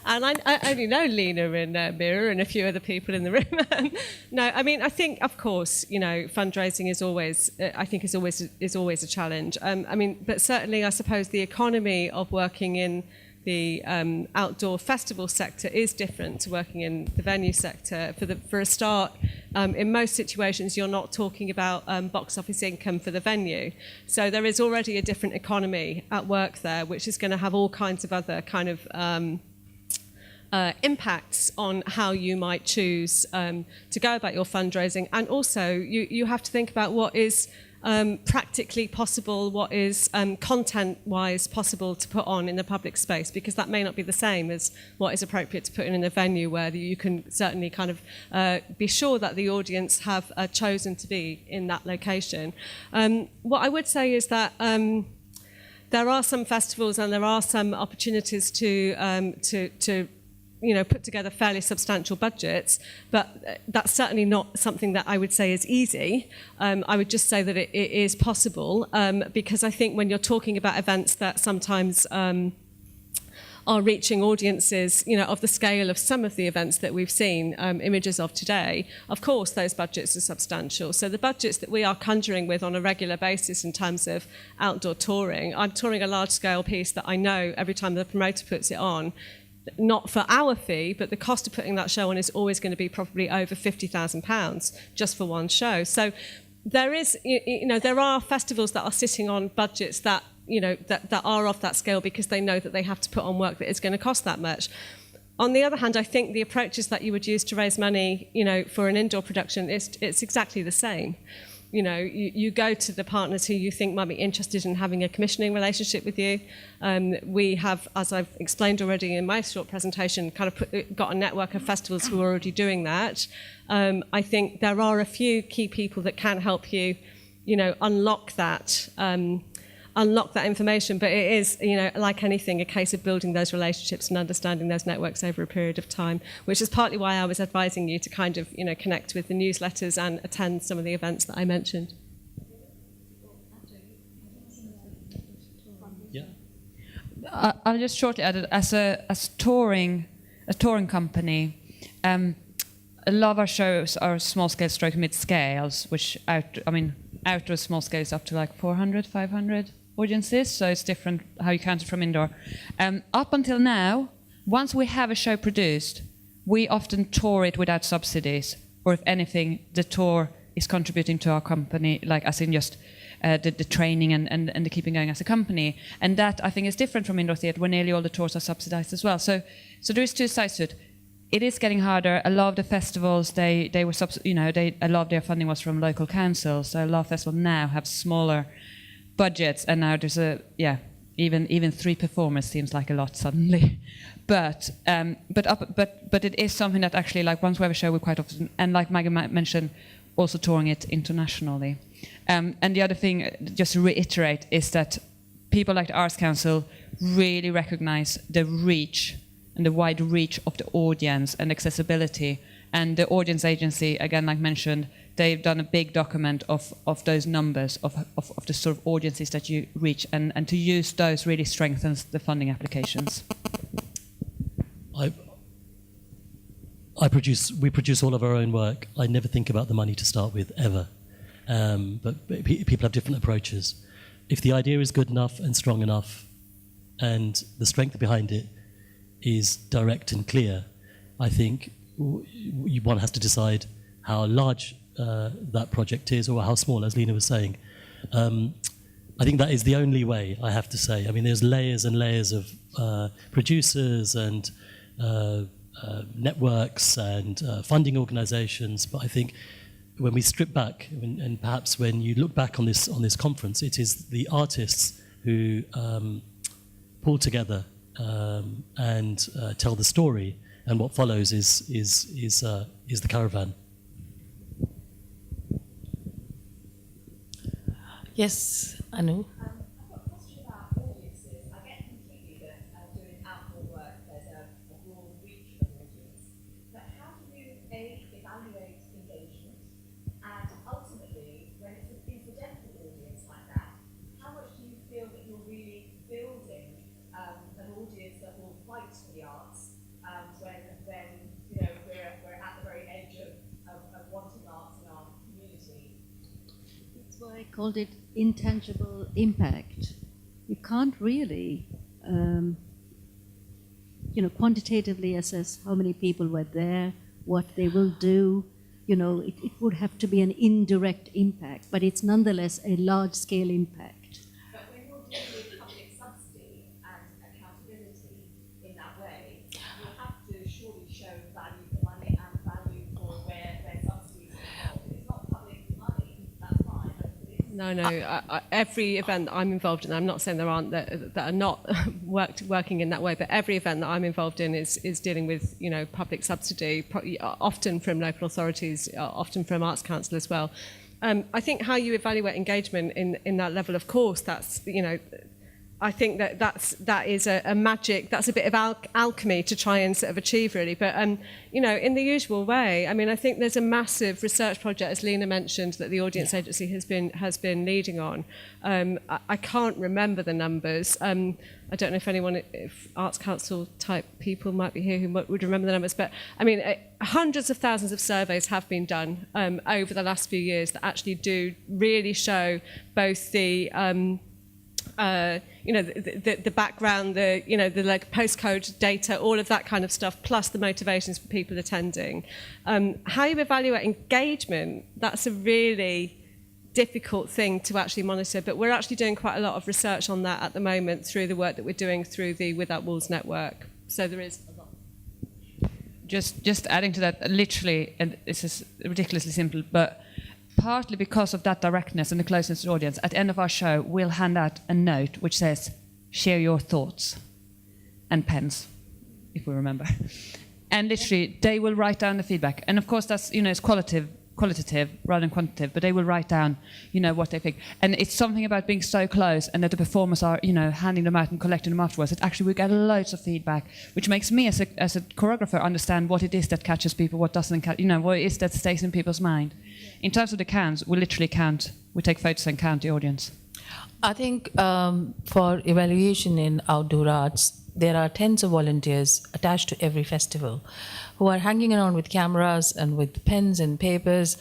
I only know Lena and Mira and a few other people in the room. No, I mean, I think, of course, you know, fundraising is always, I think, is always a challenge. I mean, but certainly, I suppose the economy of working in the outdoor festival sector is different to working in the venue sector. For a start, in most situations, you're not talking about box office income for the venue. So there is already a different economy at work there, which is going to have all kinds of other kind of impacts on how you might choose to go about your fundraising. And also, you have to think about what is practically possible, what is content-wise possible to put on in the public space, because that may not be the same as what is appropriate to put in a venue where you can certainly kind of be sure that the audience have chosen to be in that location. What I would say is that there are some festivals and there are some opportunities to you know, put together fairly substantial budgets, but that's certainly not something that I would say is easy. I would just say that it is possible, because I think when you're talking about events that sometimes are reaching audiences, you know, of the scale of some of the events that we've seen images of today, of course those budgets are substantial. So the budgets that we are conjuring with on a regular basis in terms of outdoor touring, I'm touring a large-scale piece that I know every time the promoter puts it on, not for our fee, but the cost of putting that show on is always going to be probably over £50,000 just for one show. So there is, you know, there are festivals that are sitting on budgets that, you know, that are of that scale because they know that they have to put on work that is going to cost that much. On the other hand, I think the approaches that you would use to raise money, you know, for an indoor production, it's exactly the same. You know, you go to the partners who you think might be interested in having a commissioning relationship with you. We have, as I've explained already in my short presentation, kind of got a network of festivals who are already doing that. I think there are a few key people that can help you, you know, unlock that information. But it is, you know, like anything, a case of building those relationships and understanding those networks over a period of time, which is partly why I was advising you to kind of, you know, connect with the newsletters and attend some of the events that I mentioned. Yeah. I'll just shortly add that as a touring company, a lot of our shows are small scale stroke mid scales, which outdoor small scale is up to like 400, 500 audiences, so it's different how you count it from indoor. Up until now, once we have a show produced, we often tour it without subsidies, or if anything, the tour is contributing to our company, like as in just the training and the keeping going as a company. And that, I think, is different from indoor theatre, where nearly all the tours are subsidized as well. So there is two sides to it. It is getting harder. A lot of the festivals, a lot of their funding was from local councils, so a lot of festivals now have smaller budgets, and now there's even 3 performers seems like a lot suddenly. But it is something that actually, like, once we have a show, we quite often, and like Maggie mentioned, also touring it internationally. And the other thing, just to reiterate, is that people like the Arts Council really recognise the reach and the wide reach of the audience and accessibility. And the audience agency, again, like mentioned, they've done a big document of those numbers, of the sort of audiences that you reach, and to use those really strengthens the funding applications. We produce all of our own work. I never think about the money to start with, ever. But people have different approaches. If the idea is good enough and strong enough, and the strength behind it is direct and clear, I think one has to decide how large that project is, or how small, as Lena was saying. I think that is the only way, I have to say. I mean, there's layers and layers of producers and networks and funding organizations, but I think when we strip back, and perhaps when you look back on this conference, it is the artists who pull together and tell the story, and what follows is the caravan. Yes, Anu. I've got a question about audiences. I get completely that doing outdoor work, there's a broad reach of audience. But how do you, evaluate engagement? And ultimately, when it's an incidental audience like that, how much do you feel that you're really building an audience that will fight for the arts when we're at the very edge of wanting arts in our community? That's why I called it intangible impact. You can't really, quantitatively assess how many people were there, what they will do. It would have to be an indirect impact, but it's nonetheless a large-scale impact. But when you're dealing with public subsidy and accountability in that way, you have to surely show value for money and value for where subsidies are involved. If it's not public money, that's fine. No. Every event that I'm involved in, I'm not saying there aren't that are not working in that way, but every event that I'm involved in is dealing with public subsidy, often from local authorities, often from Arts Council as well. I think how you evaluate engagement in that level, of course, that's I think that is a magic. That's a bit of alchemy to try and sort of achieve, really. But in the usual way, I mean, I think there's a massive research project, as Lena mentioned, that the audience agency has been leading on. I can't remember the numbers. I don't know if Arts Council type people might be here who would remember the numbers. But I mean, hundreds of thousands of surveys have been done over the last few years that actually do really show both the the background, the like postcode data, all of that kind of stuff, plus the motivations for people attending. How you evaluate engagement, that's a really difficult thing to actually monitor, but we're actually doing quite a lot of research on that at the moment through the work that we're doing through the Without Walls network. So there is a lot. Just adding to that, literally, and this is ridiculously simple, but partly because of that directness and the closeness to the audience, at the end of our show, we'll hand out a note which says, share your thoughts, and pens, if we remember. And literally, they will write down the feedback. And of course, that's, it's qualitative rather than quantitative, but they will write down, what they think. And it's something about being so close and that the performers are, handing them out and collecting them afterwards. That actually we get loads of feedback, which makes me as a choreographer understand what it is that catches people, what doesn't catch, what it is that stays in people's mind. In terms of the counts, we literally count. We take photos and count the audience. I think for evaluation in outdoor arts, there are tens of volunteers attached to every festival who are hanging around with cameras and with pens and papers,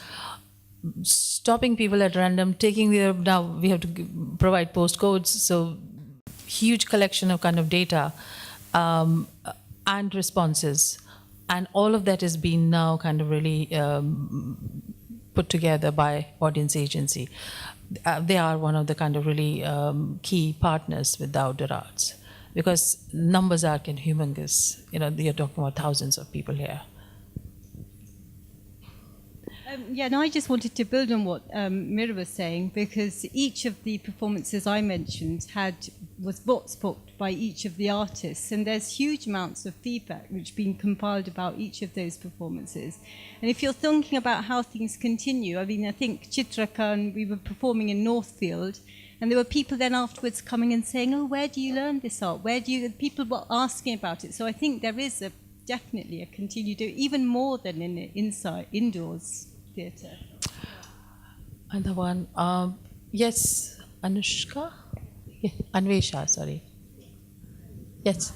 stopping people at random, taking their, now we have to provide postcodes, so huge collection of kind of data and responses. And all of that has been now kind of really put together by Audience Agency. They are one of the kind of really key partners with the outdoor arts, because numbers are humongous. You know, you're talking about thousands of people here. Yeah, and I just wanted to build on what Mira was saying, because each of the performances I mentioned was box booked by each of the artists, and there's huge amounts of feedback which have been compiled about each of those performances. And if you're thinking about how things continue, I mean, I think Chitrakan, we were performing in Northfield, and there were people then afterwards coming and saying, oh, where do you learn this art? People were asking about it. So I think there is definitely a continued, even more than in the indoors theatre. Another one, yes, Anushka? Yeah, Anvesha, sorry. Yes.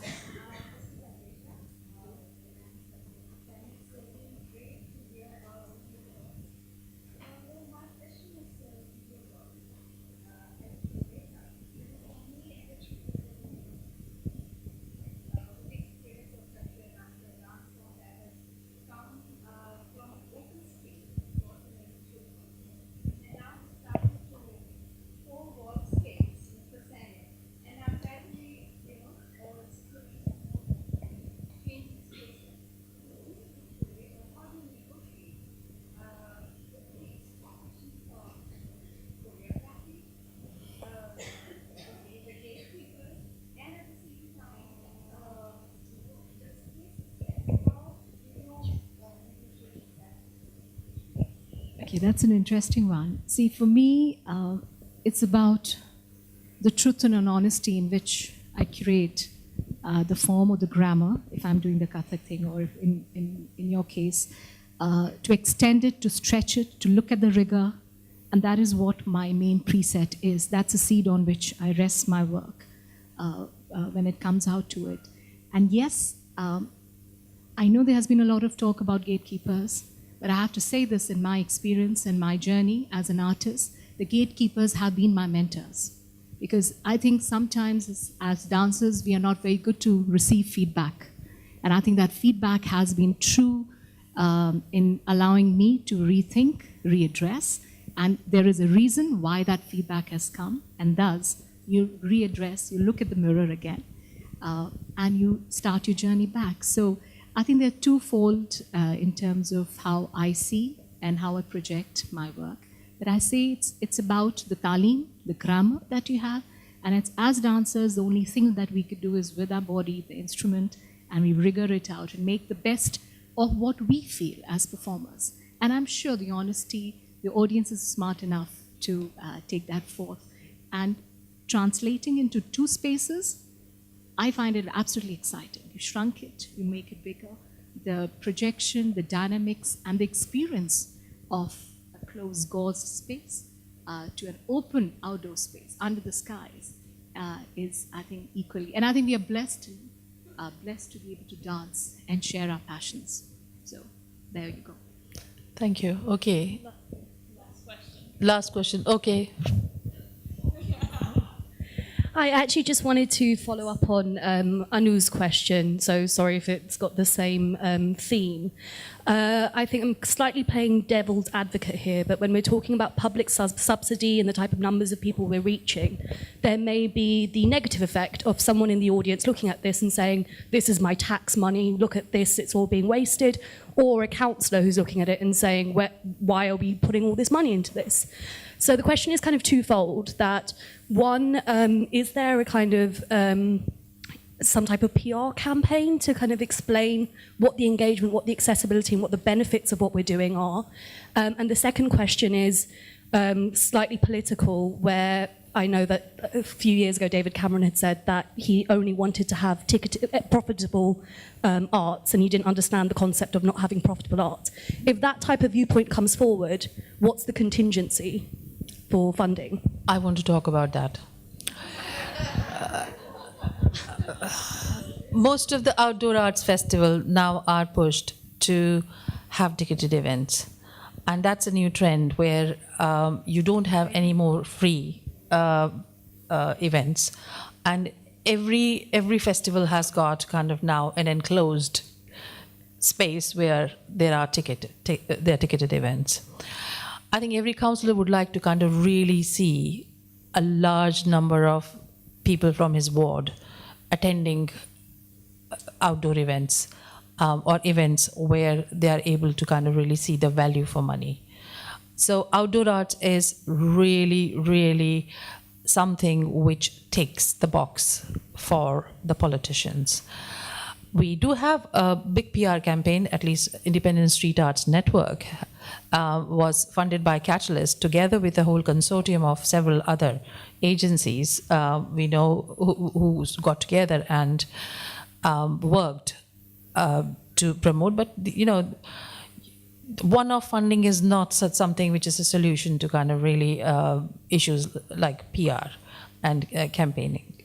Okay, that's an interesting one. See, for me, it's about the truth and an honesty in which I curate the form or the grammar, if I'm doing the Kathak thing, or if in your case, to extend it, to stretch it, to look at the rigor, and that is what my main preset is. That's a seed on which I rest my work when it comes out to it. And yes, I know there has been a lot of talk about gatekeepers, but I have to say this in my experience and my journey as an artist, the gatekeepers have been my mentors. Because I think sometimes as dancers, we are not very good to receive feedback. And I think that feedback has been true in allowing me to rethink, readdress, and there is a reason why that feedback has come, and thus you readdress, you look at the mirror again, and you start your journey back. So I think they're twofold in terms of how I see and how I project my work. But I say it's about the talim, the grammar that you have, and it's as dancers, the only thing that we could do is with our body, the instrument, and we rigor it out and make the best of what we feel as performers. And I'm sure the honesty, the audience is smart enough to take that forth. And translating into two spaces, I find it absolutely exciting. You shrunk it, you make it bigger. The projection, the dynamics, and the experience of a closed gauze space to an open outdoor space under the skies is, I think, equally. And I think we are blessed to be able to dance and share our passions. So there you go. Thank you. Okay. Last question. Okay. I actually just wanted to follow up on Anu's question, so sorry if it's got the same theme. I think I'm slightly playing devil's advocate here, but when we're talking about public subsidy and the type of numbers of people we're reaching, there may be the negative effect of someone in the audience looking at this and saying, this is my tax money, look at this, it's all being wasted, or a councillor who's looking at it and saying, why are we putting all this money into this? So the question is kind of twofold, that one, is there a kind of some type of PR campaign to kind of explain what the engagement, what the accessibility and what the benefits of what we're doing are? And the second question is slightly political, where I know that a few years ago David Cameron had said that he only wanted to have profitable arts, and he didn't understand the concept of not having profitable art. If that type of viewpoint comes forward, what's the contingency for funding? I want to talk about that. Most of the outdoor arts festival now are pushed to have ticketed events. And that's a new trend where you don't have any more free events. And every festival has got kind of now an enclosed space where there are ticketed events. I think every councillor would like to kind of really see a large number of people from his ward attending outdoor events or events where they are able to kind of really see the value for money. So outdoor arts is really, really something which ticks the box for the politicians. We do have a big PR campaign, at least Independent Street Arts Network was funded by Catalyst together with a whole consortium of several other agencies we know who got together and worked to promote. But, you know, one-off funding is not such something which is a solution to kind of really issues like PR and campaigning.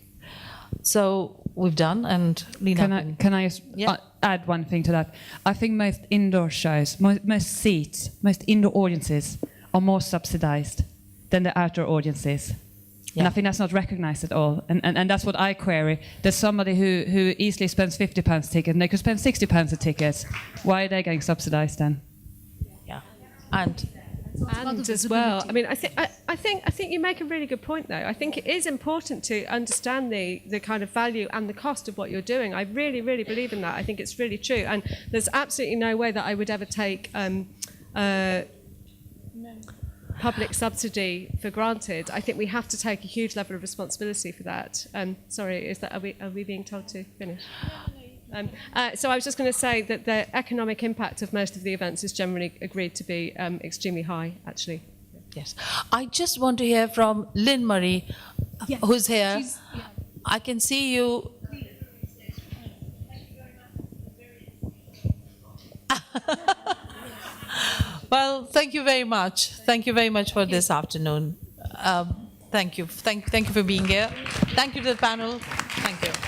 So we've done, and Lena. Can I just add one thing to that? I think most indoor shows, most seats, most indoor audiences are more subsidized than the outdoor audiences. Yeah. And I think that's not recognized at all. And that's what I query. There's somebody who easily spends £50 a ticket, and they could spend £60 a ticket. Why are they getting subsidized then? Yeah. And as well, I mean, I think you make a really good point, though. I think it is important to understand the kind of value and the cost of what you're doing. I really, really believe in that. I think it's really true, and there's absolutely no way that I would ever take public subsidy for granted. I think we have to take a huge level of responsibility for that. Sorry, are we being told to finish? So I was just going to say that the economic impact of most of the events is generally agreed to be extremely high, actually. Yes. I just want to hear from Lynn Murray, who's here. I can see you. Well, thank you very much. Thank you very much for this afternoon. Thank you. Thank you for being here. Thank you to the panel. Thank you.